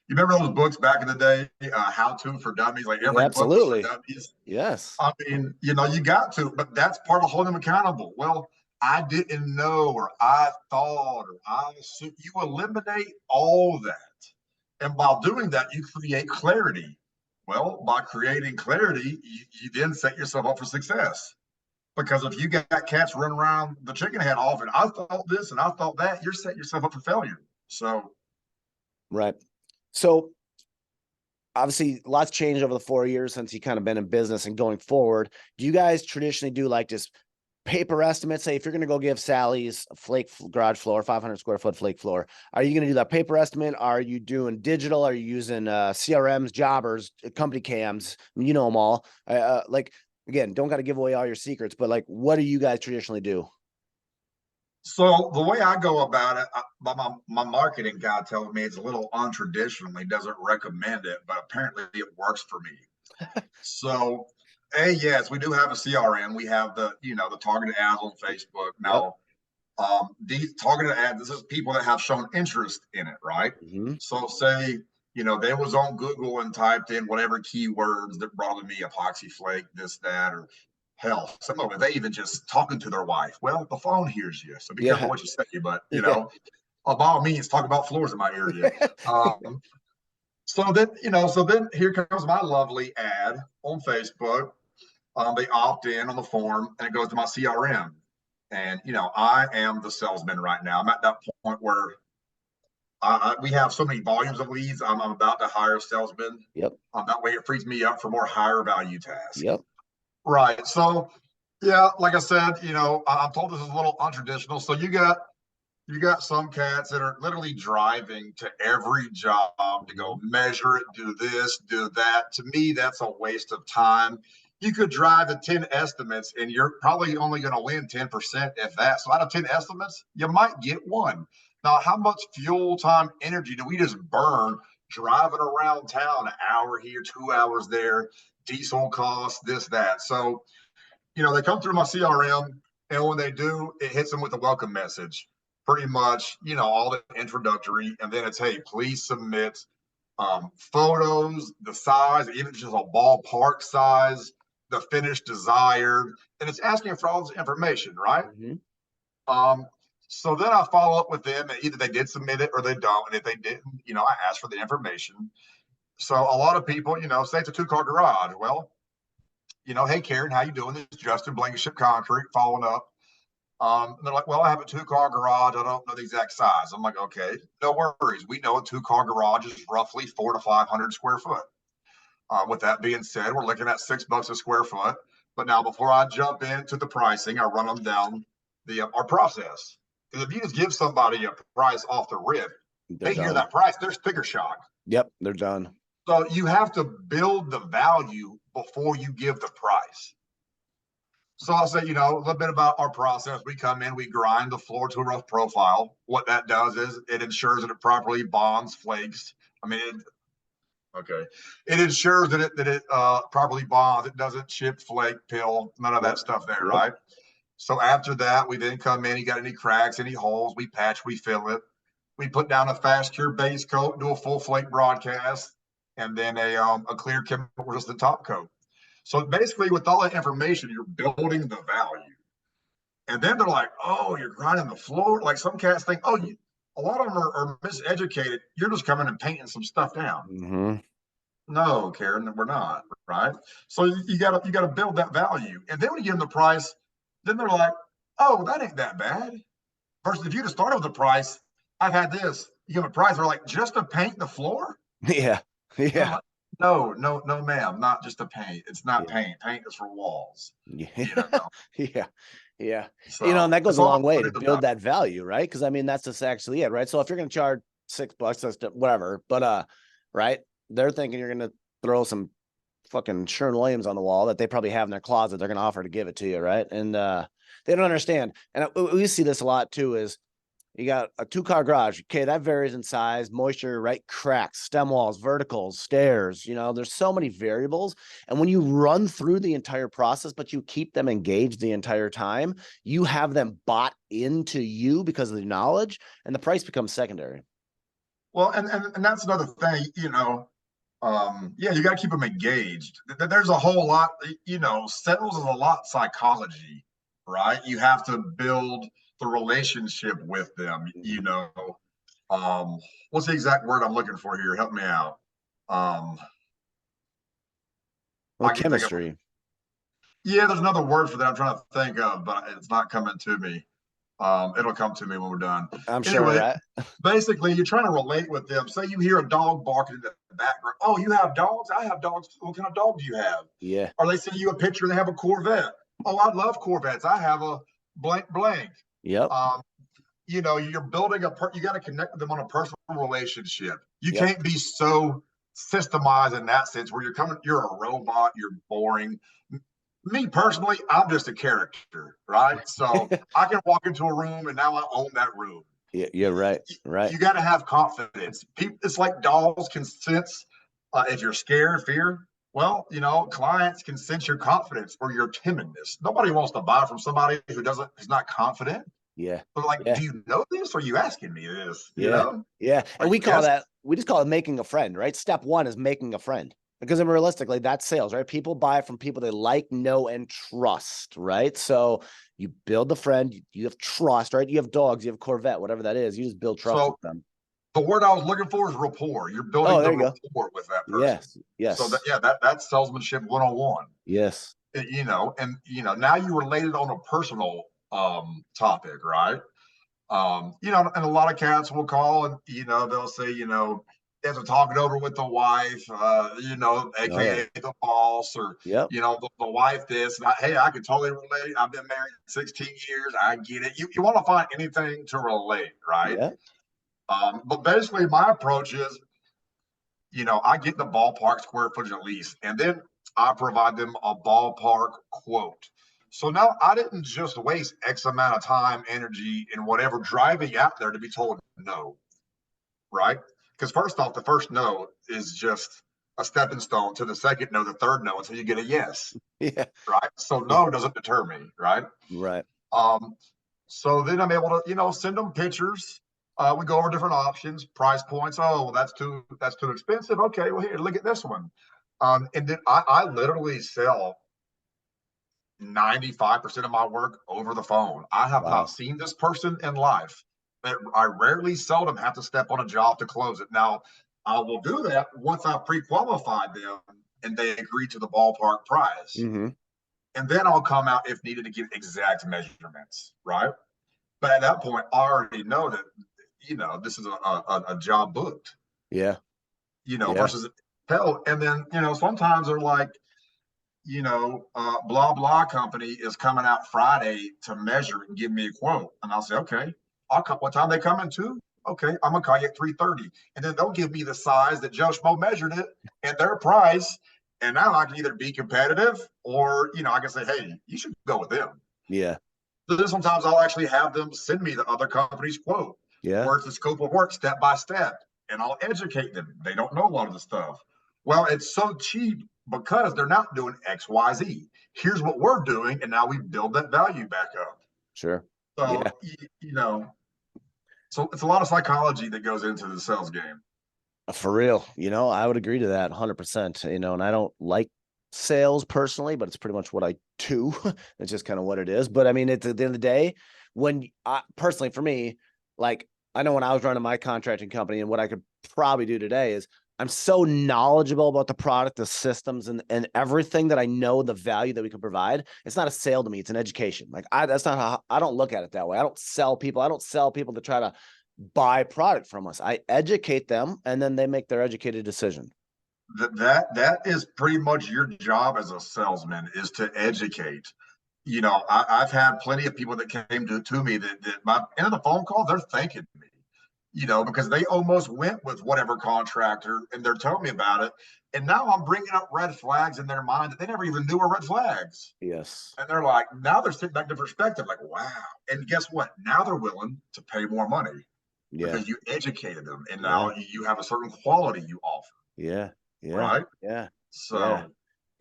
B: You remember those books back in the day, How To for Dummies? Like, every book was for
A: Absolutely.
B: dummies.
A: Yes.
B: I mean, you got to, but that's part of holding them accountable. Well, I didn't know, or I thought, or I assumed. You eliminate all that. And by doing that, you create clarity. Well, by creating clarity, you then set yourself up for success. Because if you got cats running around the chicken head off and I thought this and I thought that, you're setting yourself up for failure. So,
A: right. So, obviously, lots changed over the 4 years since you kind of been in business and going forward. Do you guys traditionally do like just paper estimates? Say, if you're going to go give Sally's a flake garage floor, 500 square foot flake floor, are you going to do that paper estimate? Are you doing digital? Are you using CRMs, jobbers, company cams? You know them all. Like, again, don't got to give away all your secrets, but, like, what do you guys traditionally do?
B: so the way I go about it, my marketing guy tells me it's a little untraditional. He doesn't recommend it, but apparently it works for me. So, yes, we do have a CRM. We have the targeted ads on Facebook.
A: Yep.
B: Now, these targeted ads, this is people that have shown interest in it, right?
A: Mm-hmm.
B: So, say, they was on Google and typed in whatever keywords that brought to me epoxy flake, this, that, or hell, some of it, they even just talking to their wife. Well, the phone hears you, so be careful
A: Yeah.
B: what you say. But,
A: Yeah.
B: by all means, talk about floors in my area. So then here comes my lovely ad on Facebook. They opt in on the form and it goes to my CRM. And, I am the salesman right now. I'm at that point where we have so many volumes of leads. I'm about to hire a salesman.
A: Yep.
B: That way it frees me up for more higher value tasks.
A: Yep.
B: Right. So, Yeah, like I said, I'm told this is a little untraditional. So you got some cats that are literally driving to every job to go
A: Mhm.
B: measure it, do this, do that. To me, that's a waste of time. You could drive to 10 estimates and you're probably only going to win 10%, if that. So out of 10 estimates, you might get one. Now, how much fuel time energy do we just burn driving around town, an hour here, 2 hours there, diesel costs, this, that? So they come through my CRM, and when they do, it hits them with a welcome message. Pretty much, all the introductory, and then it's, hey, please submit photos, the size, even just a ballpark size, the finish desired, and it's asking for all this information, right?
A: Mhm.
B: Um, so then I follow up with them, and either they did submit it or they don't. And if they didn't, I ask for the information. So a lot of people, say it's a two-car garage. Well, hey Karen, how you doing? This is Justin, Blankenship Concrete, following up. And they're like, well, I have a two-car garage. I don't know the exact size. I'm like, okay, no worries. We know a two-car garage is roughly 400 to 500 square foot. With that being said, we're looking at $6 a square foot. But now, before I jump into the pricing, I run them down our process. Because if you just give somebody a price off the rip,
A: They're
B: they hear
A: done.
B: that price, they're sticker shock.
A: Yep, they're done.
B: So you have to build the value before you give the price. So I'll say, a little bit about our process. We come in, we grind the floor to a rough profile. What that does is it ensures that it properly bonds flakes. I mean, okay, it ensures that it properly bonds. It doesn't chip, flake, pill, none of that
A: Yep.
B: stuff there,
A: Yep.
B: right? So after that, we then come in. You got any cracks, any holes? We patch, we fill it. We put down a fast cure base coat, do a full flake broadcast, and then a clear chemical resistant top coat. So basically, with all that information, you're building the value. And then they're like, oh, you're grinding the floor. Like some cats think, oh, a lot of them are miseducated. You're just coming and painting some stuff down.
A: Hmm.
B: No, Karen, we're not, right? So you gotta build that value. And then when you give them the price, then they're like, oh, that ain't that bad. Versus if you just started with the price, I've had this. You give them a price, they're like, just to paint the floor?
A: Yeah.
B: And I'm
A: Yeah.
B: like, no, no, no, ma'am, not just to paint. It's not
A: Yeah.
B: paint. Paint is for walls,
A: Yeah.
B: you know.
A: Yeah. Yeah. And
B: So
A: that goes
B: it's
A: a
B: all
A: long way
B: about
A: to
B: the
A: build
B: value.
A: that value, right? Because I mean, that's just actually it, right? So if you're going to charge $6, that's whatever. But right? They're thinking you're going to throw some fucking Sherwin-Williams on the wall that they probably have in their closet. They're going to offer to give it to you, right? And they don't understand. And we see this a lot too. Is you got a two-car garage. Okay, that varies in size, moisture, right? Cracks, stem walls, verticals, stairs. There's so many variables. And when you run through the entire process, but you keep them engaged the entire time, you have them bought into you because of the knowledge, and the price becomes secondary.
B: Well, and that's another thing, yeah, you got to keep them engaged. There's a whole lot, sales is a lot psychology, right? You have to build the relationship with them,
A: Mhm.
B: what's the exact word I'm looking for here? Help me out. Um,
A: Well,
B: I can think of,
A: chemistry,
B: yeah, there's another word for that I'm trying to think of, but it's not coming to me. It'll come to me when we're done.
A: I'm sure,
B: Anyway,
A: right?
B: basically, you're trying to relate with them. Say you hear a dog barking in the background. Oh, you have dogs? I have dogs. What kind of dog do you have?
A: Yeah.
B: Or they send you a picture and they have a Corvette. Oh, I love Corvettes. I have a blank blank.
A: Yep.
B: Um, you're building you got to connect with them on a personal relationship. You
A: Yep.
B: can't be so systemized in that sense where you're a robot, you're boring. Me personally, I'm just a character, right? So I can walk into a room and now I own that room.
A: Yeah, you're right. Right.
B: You got to have confidence. It's like dogs can sense if you're scared, fear. Well, clients can sense your confidence or your timidness. Nobody wants to buy from somebody who's not confident.
A: Yeah.
B: But like,
A: Yeah.
B: do you know this? Or are you asking me this?
A: Yeah. Yeah. And
B: Like,
A: we call
B: yes.
A: that, we just call it making a friend, right? Step one is making a friend. Because realistically, that's sales, right? People buy from people they like, know, and trust, right? So you build the friend, you have trust, right? You have dogs, you have Corvette, whatever that is. You just build trust with
B: So
A: them.
B: the word I was looking for is rapport. You're building
A: Oh,
B: the
A: there you go.
B: rapport with that person.
A: Yes.
B: So
A: Yes.
B: that's salesmanship 101.
A: Yes.
B: And now you relate it on a personal topic, right? And a lot of cats will call and they'll say, As a talking over with the wife,
A: Oh yeah.
B: AKA the boss, or
A: Yep.
B: the wife this. And hey, I can totally relate. I've been married 16 years. I get it. You want to find anything to relate, right?
A: Yeah.
B: But basically, my approach is, I get the ballpark square footage at least, and then I provide them a ballpark quote. So now I didn't just waste X amount of time, energy, and whatever driving out there to be told no, right? Because first off, the first no is just a stepping stone to the second no, the third no, until you get a yes,
A: Yeah.
B: right? So
A: Yeah.
B: no doesn't deter me, right?
A: Right.
B: Um, so then I'm able to, send them pictures. We go over different options, price points. Oh, well, that's too expensive. Okay, well here, look at this one. And then I literally sell 95% of my work over the phone. I have not
A: Wow.
B: seen this person in life. But I rarely, seldom have to step on a job to close it. Now, I will do that once I've pre-qualified them and they agree to the ballpark price.
A: Mm-hmm.
B: And then I'll come out if needed to give exact measurements, right? But at that point, I already know that, this is a job booked,
A: Yeah. Yeah.
B: versus hell. And then, sometimes they're like, blah blah company is coming out Friday to measure and give me a quote, and I'll say, okay, I'll come. What time they coming to? Okay, I'm gonna call you at 3:30, and then they'll give me the size that Joe Schmo measured it and their price, and now I can either be competitive or I can say, hey, you should go with them.
A: Yeah.
B: So then sometimes I'll actually have them send me the other company's quote,
A: Yeah.
B: where it's the scope of work step by step, and I'll educate them. They don't know a lot of the stuff. Well, it's so cheap because they're not doing X, Y, Z. Here's what we're doing, and now we build that value back up.
A: Sure. Yeah.
B: So so it's a lot of psychology that goes into the sales game.
A: For real. I would agree to that 100%. And I don't like sales personally, but it's pretty much what I do. It's just kind of what it is. But I mean, at the end of the day, when I personally, for me, like I know when I was running my contracting company, and what I could probably do today is I'm so knowledgeable about the product, the systems, and everything, that I know the value that we can provide. It's not a sale to me, it's an education. Like that's not how I don't look at it that way. I don't sell people to try to buy product from us. I educate them, and then they make their educated decision.
B: That is pretty much your job as a salesman, is to educate. I've had plenty of people that came to me that by the end of the phone call, they're thanking me, because they almost went with whatever contractor and they're telling me about it. And now I'm bringing up red flags in their mind that they never even knew were red flags.
A: Yes.
B: And they're like, now they're sitting back to perspective, like, wow. And guess what? Now they're willing to pay more money
A: Yeah.
B: because you educated them. And
A: Yeah.
B: now you have a certain quality you offer,
A: Yeah. Yeah.
B: right?
A: Yeah. Yeah.
B: So,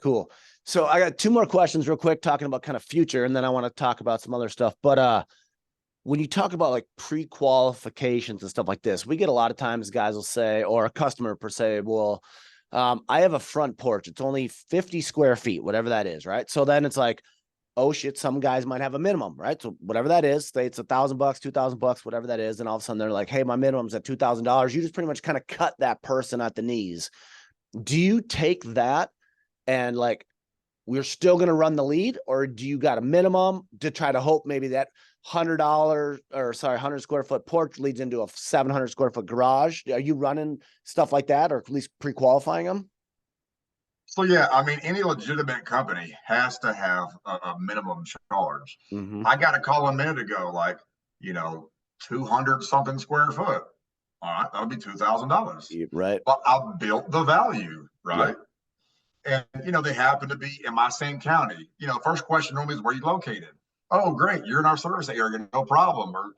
A: Cool. So I got two more questions real quick, talking about kind of future, and then I want to talk about some other stuff. But when you talk about like pre-qualifications and stuff like this, we get a lot of times guys will say, or a customer per se, well, I have a front porch. It's only 50 square feet, whatever that is, right? So then it's like, oh shit, some guys might have a minimum, right? So whatever that is, say it's $1,000, $2,000, whatever that is, and all of a sudden they're like, hey, my minimum's at $2,000. You just pretty much kind of cut that person at the knees. Do you take that and like, we're still going to run the lead, or do you got a minimum to try to hope maybe that $100 square foot porch leads into a 700 square foot garage? Are you running stuff like that, or at least pre-qualifying them?
B: so yeah, I mean, any legitimate company has to have a minimum charge.
A: Mm-hmm.
B: I got a call a minute ago, like, you know, 200 something square foot. All right, that'll be $2,000.
A: Right.
B: But I built the value,
A: Yeah.
B: right? And they happen to be in my same county. First question normally is, where are you located? Oh, great, you're in our service area, no problem. Or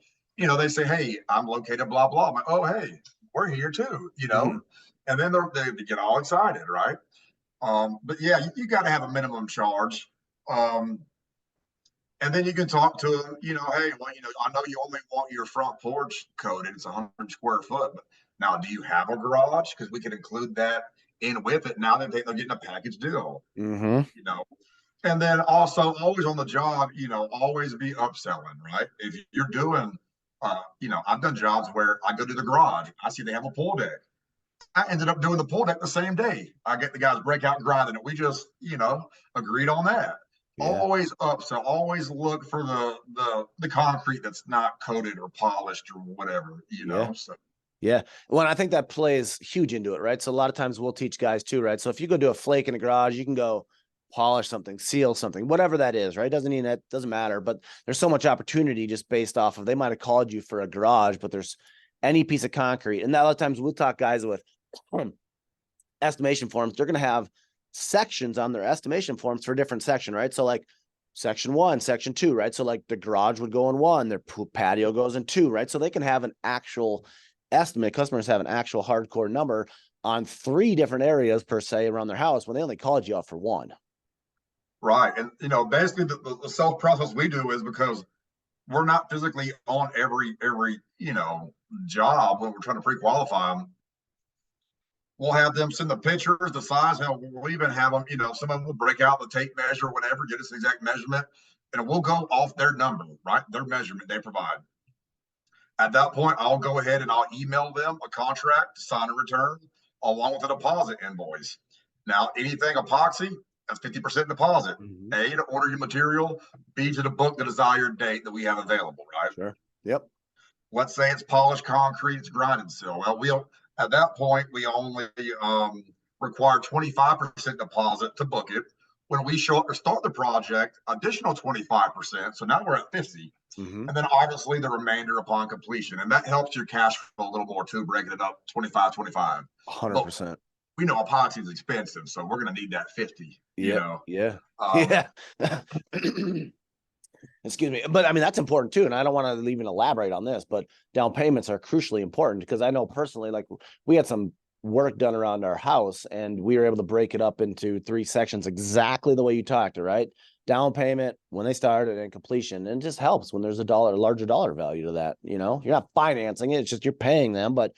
B: they say, hey, I'm located blah blah. I'm like, oh, hey, we're here too.
A: Mm-hmm.
B: And then they get all excited, right? But yeah, you got to have a minimum charge. Um, and then you can talk to them, hey, well, I know you only want your front porch coated, it's 100 square foot, but now do you have a garage? Because we can include that in with it. Now they're getting a package deal,
A: Mm-hmm.
B: you know. And then also always on the job, always be upselling, right? If you're doing, I've done jobs where I go to the garage, I see they have a pool deck. I ended up doing the pull deck the same day. I get the guys break out and grinding it. We just, agreed on that.
A: Yeah.
B: Always up. So always look for the concrete that's not coated or polished or whatever,
A: Yeah.
B: So
A: Yeah. Well, I think that plays huge into it, right? So a lot of times we'll teach guys too, right? So if you go do a flake in a garage, you can go polish something, seal something, whatever that is, right? Doesn't mean that doesn't matter, but there's so much opportunity just based off of they might have called you for a garage, but there's any piece of concrete. And a lot of times we'll talk guys with estimation forms, they're going to have sections on their estimation forms for different section, right? So like section 1, section 2, right? So like the garage would go in 1, their patio goes in 2, right? So they can have an actual estimate. Customers have an actual hardcore number on 3 different areas per se around their house when they only called you out for 1.
B: Right. And, basically the self process we do is because we're not physically on every, job when we're trying to pre-qualify them. We'll have them send the pictures, the size. Hell, we'll even have them, some of them will break out the tape measure, whatever, get us an exact measurement, and we'll go off their number, right? Their measurement they provide. At that point, I'll go ahead and I'll email them a contract to sign and return along with a deposit invoice. Now, anything epoxy, that's 50% deposit.
A: Mm-hmm.
B: A, to order your material, B, to book the desired date that we have available, right?
A: Sure. Yep.
B: Let's say it's polished concrete, it's grinded steel. Well, at that point, we only require 25% deposit to book it. When we show up to start the project, additional 25%. So now we're at 50.
A: Mm-hmm.
B: And then obviously the remainder upon completion. And that helps your cash flow a little more too, breaking it up 25, 25.
A: 100%.
B: But we know epoxy is expensive, so we're going to need that 50,
A: Yeah. Yeah. Yeah. Excuse me. But I mean, that's important too. And I don't want to even elaborate on this, but down payments are crucially important because I know personally, like we had some work done around our house and we were able to break it up into 3 sections exactly the way you talked, right? Down payment when they started and completion. And it just helps when there's a larger dollar value to that. You're not financing it, it's just you're paying them. But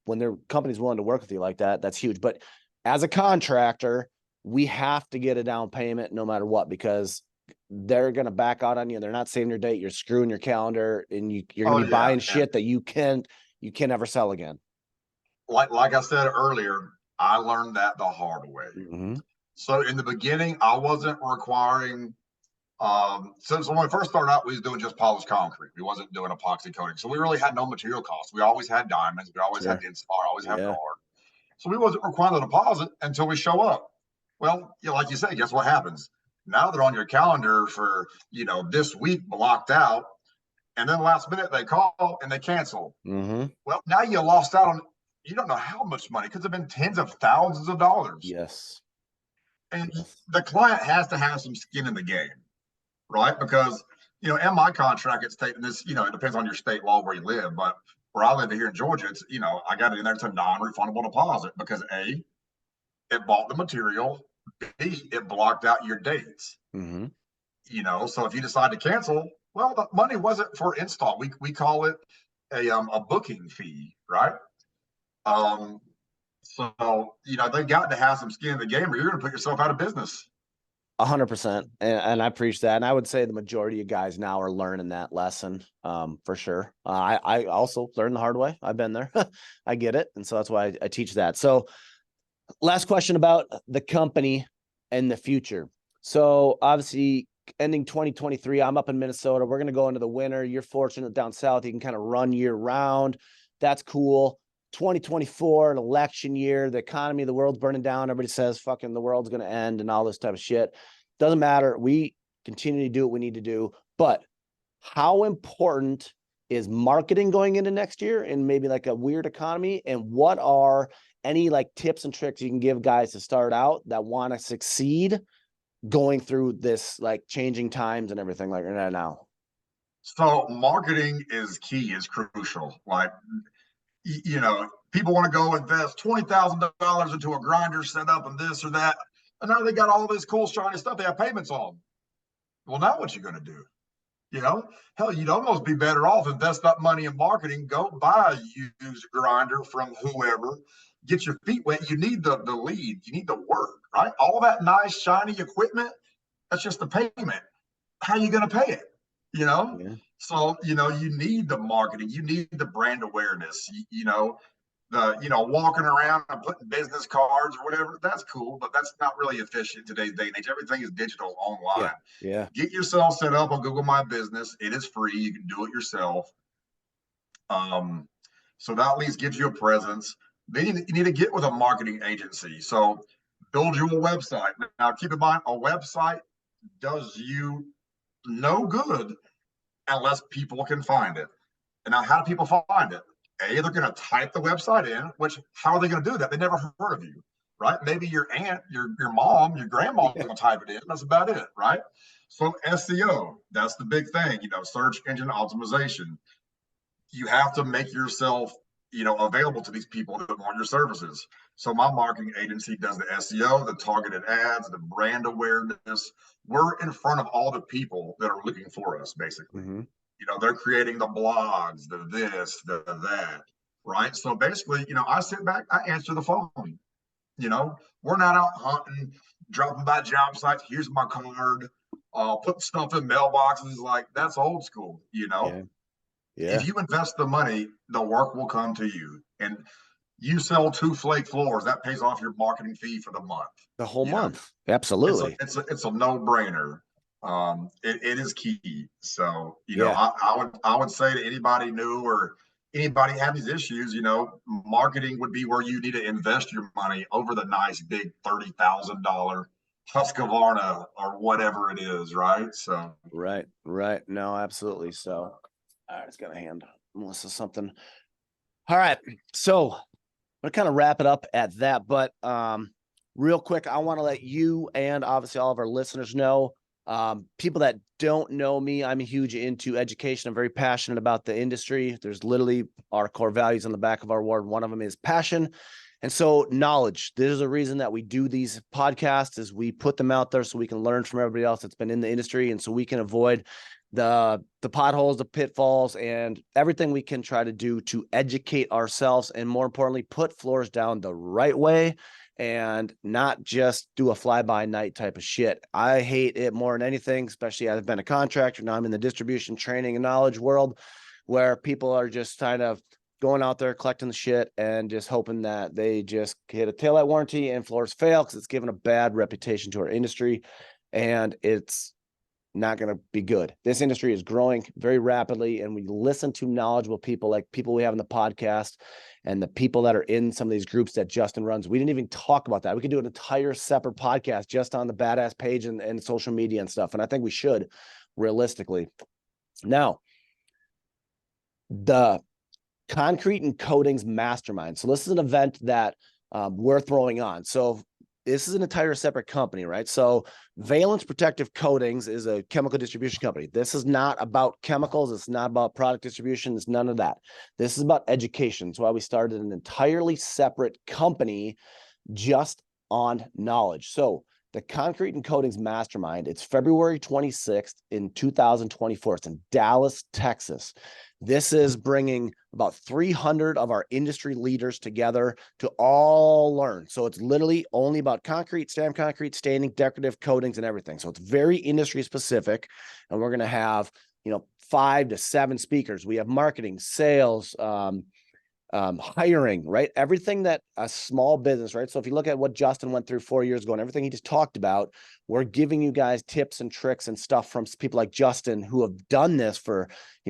A: when their company's willing to work with you like that, that's huge. But as a contractor, we have to get a down payment no matter what, because they're going to back out on you. They're not saving your date. You're screwing your calendar and you're going to be buying shit that you can never sell again.
B: Like I said earlier, I learned that the hard way.
A: Mm-hmm.
B: So in the beginning, I wasn't requiring, so when we first started out, we was doing just polished concrete. We wasn't doing epoxy coating. So we really had no material costs. We always had diamonds. We always had Inspire, always had guard. So we wasn't requiring the deposit until we show up. Well, like you said, guess what happens? Now they're on your calendar for, this week blocked out. And then last minute they call and they cancel.
A: Mm-hmm.
B: Well, now you lost out on, you don't know how much money. Could have been tens of thousands of dollars.
A: Yes.
B: And the client has to have some skin in the game, right? Because, in my contract, it's taking this, it depends on your state law where you live, but where I live here in Georgia, it's, I got it in there. It's a non-refundable deposit because A, it bought the material. B, it blocked out your dates.
A: Mm-hmm.
B: So if you decide to cancel, well, the money wasn't for install. We call it a booking fee, right? So they've got to have some skin in the game, or you're going to put yourself out of business.
A: 100%, and I preach that. And I would say the majority of guys now are learning that lesson, for sure. I also learned the hard way. I've been there. I get it, and so that's why I teach that. So, last question about the company and the future. So, obviously, ending 2023, I'm up in Minnesota. We're going to go into the winter. You're fortunate down south; you can kind of run year round. That's cool. 2024, an election year, the economy, the world's burning down. Everybody says fucking the world's going to end and all this type of shit. Doesn't matter. We continue to do what we need to do. But how important is marketing going into next year in maybe like a weird economy? And what are any like tips and tricks you can give guys to start out that want to succeed going through this like changing times and everything like that now?
B: So marketing is key, is crucial. Like, people want to go invest $20,000 into a grinder setup and this or that. And now they got all this cool, shiny stuff they have payments on. Well, now what you going to do? Hell, you'd almost be better off invest that money in marketing, go buy a used grinder from whoever, get your feet wet. You need the lead, you need the work, right? All that nice, shiny equipment, that's just the payment. How are you going to pay it? Yeah. So, you need the marketing, you need the brand awareness, walking around and putting business cards or whatever. That's cool, but that's not really efficient in today's day and age. Everything is digital online.
A: Yeah.
B: Get yourself set up on Google My Business. It is free. You can do it yourself. So that at least gives you a presence. Then you need to get with a marketing agency. So build you a website. Now, keep in mind, a website does you no good unless people can find it. And now, how do people find it? A, they're going to type the website in, which, how are they going to do that? They never heard of you, right? Maybe your aunt, your mom, your grandma's
A: Yeah.
B: going to type it in. That's about it, right? So SEO, that's the big thing, search engine optimization. You have to make yourself, available to these people that want your services. So my marketing agency does the SEO, the targeted ads, the brand awareness. We're in front of all the people that are looking for us, basically.
A: Mm-hmm.
B: They're creating the blogs, the this, the that, right? So basically, I sit back, I answer the phone. We're not out hunting, dropping by job sites. Here's my card. Putting stuff in mailboxes. Like, that's old school.
A: Yeah.
B: If
A: Yeah.
B: you invest the money, the work will come to you. And you sell 2 flake floors, that pays off your marketing fee for the month.
A: The whole
B: You know,
A: month.
B: it's a
A: Absolutely.
B: it's a no brainer. It is key. So
A: Yeah.
B: I would say to anybody new or anybody have these issues, marketing would be where you need to invest your money over the nice big $30,000 Husqvarna or whatever it is, right? So
A: Right. Right. No, absolutely. So, all right, it's gonna hand Melissa something. All right. So I'm gonna kind of wrap it up at that, but real quick, I want to let you and obviously all of our listeners know, people that don't know me, I'm huge into education. I'm very passionate about the industry. There's literally our core values on the back of our award. One of them is passion. And so knowledge, there's a reason that we do these podcasts is we put them out there so we can learn from everybody else that's been in the industry. And so we can avoid the potholes, the pitfalls, and everything we can try to do to educate ourselves. And more importantly, put floors down the right way and not just do a fly-by-night type of shit. I hate it more than anything, especially I've been a contractor. Now I'm in the distribution, training, and knowledge world where people are just kind of going out there collecting the shit and just hoping that they just hit a taillight warranty and floors fail because it's given a bad reputation to our industry, and it's not going to be good. This industry is growing very rapidly, and we listen to knowledgeable people like people we have in the podcast and the people that are in some of these groups that Justin runs. We didn't even talk about that. We could do an entire separate podcast just on the badass page and social media and stuff. And I think we should, realistically. Now, the Concrete and Coatings Mastermind. So this is an event that we're throwing on. So this is an entire separate company, right? So Valence Protective Coatings is a chemical distribution company. This is not about chemicals. It's not about product distribution. It's none of that. This is about education. That's why we started an entirely separate company just on knowledge. So the Concrete and Coatings Mastermind, it's February 26th in 2024. It's in Dallas, Texas. This is bringing about 300 of our industry leaders together to all learn. So it's literally only about concrete, stamped concrete, staining, decorative coatings, and everything. So it's very industry specific. And we're going to have, 5 to 7 speakers. We have marketing, sales, hiring, right? Everything that a small business, right? So if you look at what Justin went through 4 years ago and everything he just talked about, we're giving you guys tips and tricks and stuff from people like Justin who have done this for,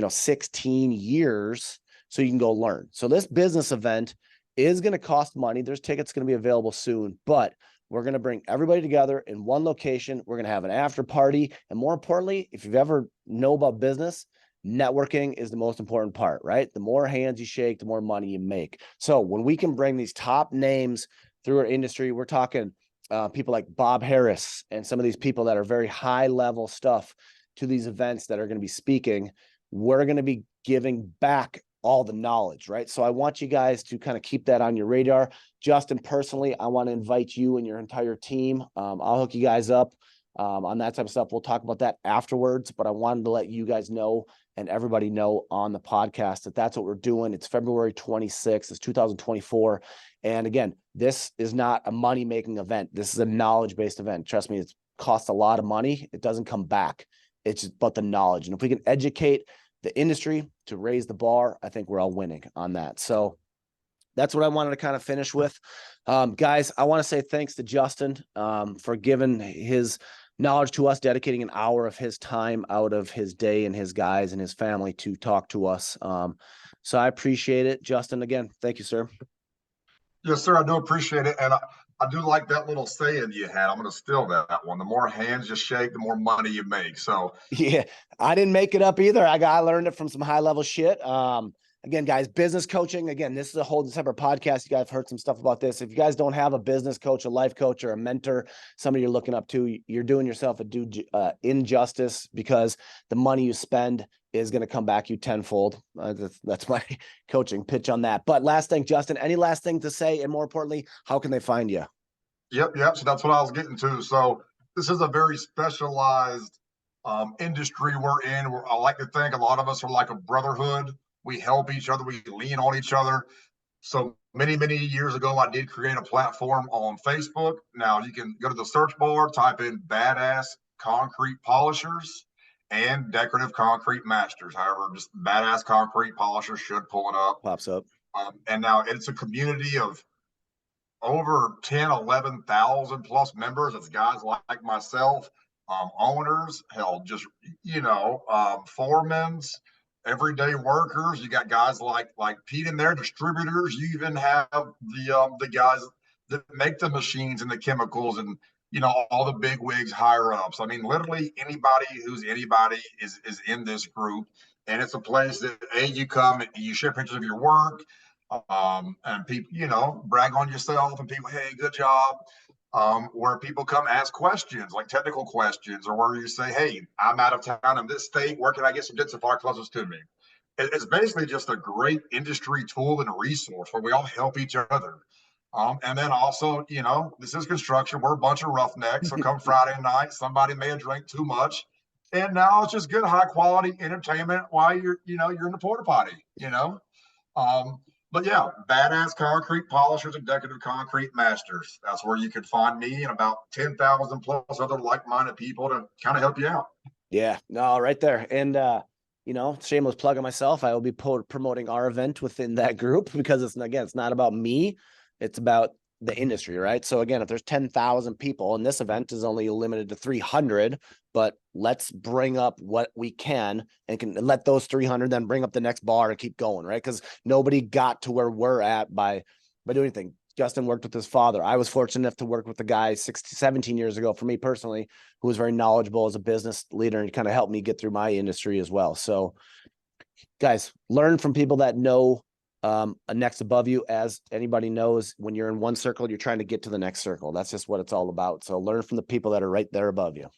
A: 16 years. So you can go learn. So this business event is going to cost money. There's tickets going to be available soon, but we're going to bring everybody together in one location. We're going to have an after party. And more importantly, if you've ever know about business, networking is the most important part, right? The more hands you shake, the more money you make. So when we can bring these top names through our industry, we're talking people like Bob Harris and some of these people that are very high level stuff to these events that are going to be speaking. We're going to be giving back all the knowledge, right? So I want you guys to kind of keep that on your radar. Justin, personally, I want to invite you and your entire team. I'll hook you guys up on that type of stuff. We'll talk about that afterwards, but I wanted to let you guys know and everybody know on the podcast that that's what we're doing. It's February 26th, it's 2024. And again, this is not a money-making event. This is a knowledge-based event. Trust me, it costs a lot of money. It doesn't come back. It's just about the knowledge. And if we can educate the industry to raise the bar, I think we're all winning on that. So that's what I wanted to kind of finish with. Guys, I want to say thanks to Justin for giving his knowledge to us, dedicating an hour of his time out of his day and his guys and his family to talk to us. So I appreciate it. Justin, again, thank you, sir.
B: Yes, sir. I do appreciate it. And I do like that little saying you had. I'm going to steal that one. The more hands you shake, the more money you make. So,
A: Yeah, I didn't make it up either. I learned it from some high level shit. Again, guys, business coaching. Again, this is a whole separate podcast. You guys have heard some stuff about this. If you guys don't have a business coach, a life coach, or a mentor, somebody you're looking up to, you're doing yourself a injustice, because the money you spend is going to come back you tenfold. That's my coaching pitch on that. But last thing, Justin, any last thing to say? And more importantly, how can they find you?
B: yep. So that's what I was getting to. So this is a very specialized industry we're in. I like to think a lot of us are like a brotherhood. We help each other. We lean on each other. So many years ago, I did create a platform on Facebook. Now you can go to the search bar, type in badass concrete polishers and decorative concrete masters. However, just badass concrete polishers should pull it up.
A: Pops up.
B: And now it's a community of over 10, 11,000 plus members. It's guys like myself, owners, hell, just, foremans, everyday workers. You got guys like Pete in there, distributors. You even have the guys that make the machines and the chemicals, and all the big wigs, higher ups. I mean, literally anybody who's anybody is in this group, and it's a place that you come and you share pictures of your work, and people, brag on yourself, and people, hey, good job. Where people come ask questions, like technical questions, or where you say, hey, I'm out of town in this state, where can I get some Densifar closest to me? It's basically just a great industry tool and resource where we all help each other. And then also, this is construction. We're a bunch of roughnecks. So come Friday night, somebody may have drank too much. And now it's just good, high quality entertainment while you're in the porta potty. But yeah, badass concrete polishers and decorative concrete masters. That's where you can find me and about 10,000 plus other like-minded people to kind of help you out.
A: Yeah, no, right there. And, shameless plug on myself. I will be promoting our event within that group, because it's not about me. It's about the industry, right? So again, if there's 10,000 people, and this event is only limited to 300, but let's bring up what we can, and can let those 300 then bring up the next bar and keep going, right? Because nobody got to where we're at by doing anything. Justin worked with his father. I was fortunate enough to work with the guy 17 years ago, for me personally, who was very knowledgeable as a business leader and kind of helped me get through my industry as well. So guys, learn from people that know a next above you. As anybody knows, when you're in one circle, you're trying to get to the next circle. That's just what it's all about. So learn from the people that are right there above you.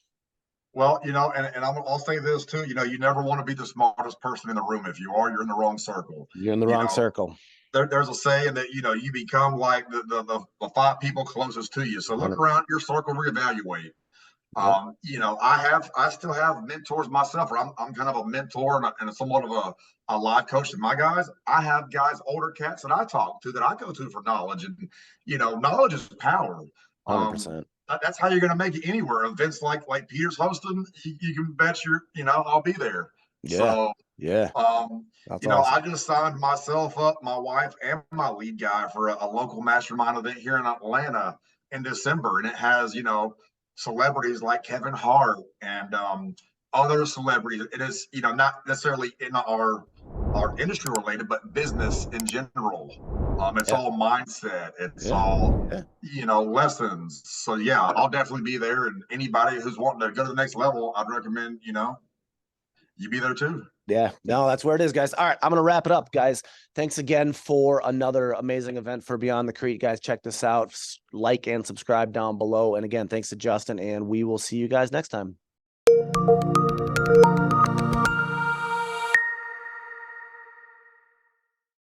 B: Well, and I'll say this too, you never want to be the smartest person in the room. If you are, you're in the wrong circle.
A: You're in the wrong circle.
B: There's a saying that, you become like the five people closest to you. So look
A: 100.
B: around your circle, reevaluate.
A: Yep.
B: I still have mentors myself, or I'm kind of a mentor and somewhat of a life coach to my guys. I have guys, older cats that I talk to, that I go to for knowledge, and knowledge is power.
A: 100%.
B: That's how you're going to make it anywhere. Events like Peter's hosting, you can bet I'll be there.
A: Yeah.
B: So
A: yeah. That's awesome.
B: I just signed myself up, my wife, and my lead guy for a local mastermind event here in Atlanta in December, and it has celebrities like Kevin Hart and other celebrities. It is not necessarily in our industry related, but business in general. It's all mindset. It's all lessons. So yeah, I'll definitely be there. And anybody who's wanting to go to the next level, I'd recommend you be there too.
A: Yeah, no, that's where it is, guys. All right, I'm going to wrap it up, guys. Thanks again for another amazing event for Beyond the Crete, guys. Check this out. Like and subscribe down below. And again, thanks to Justin, and we will see you guys next time.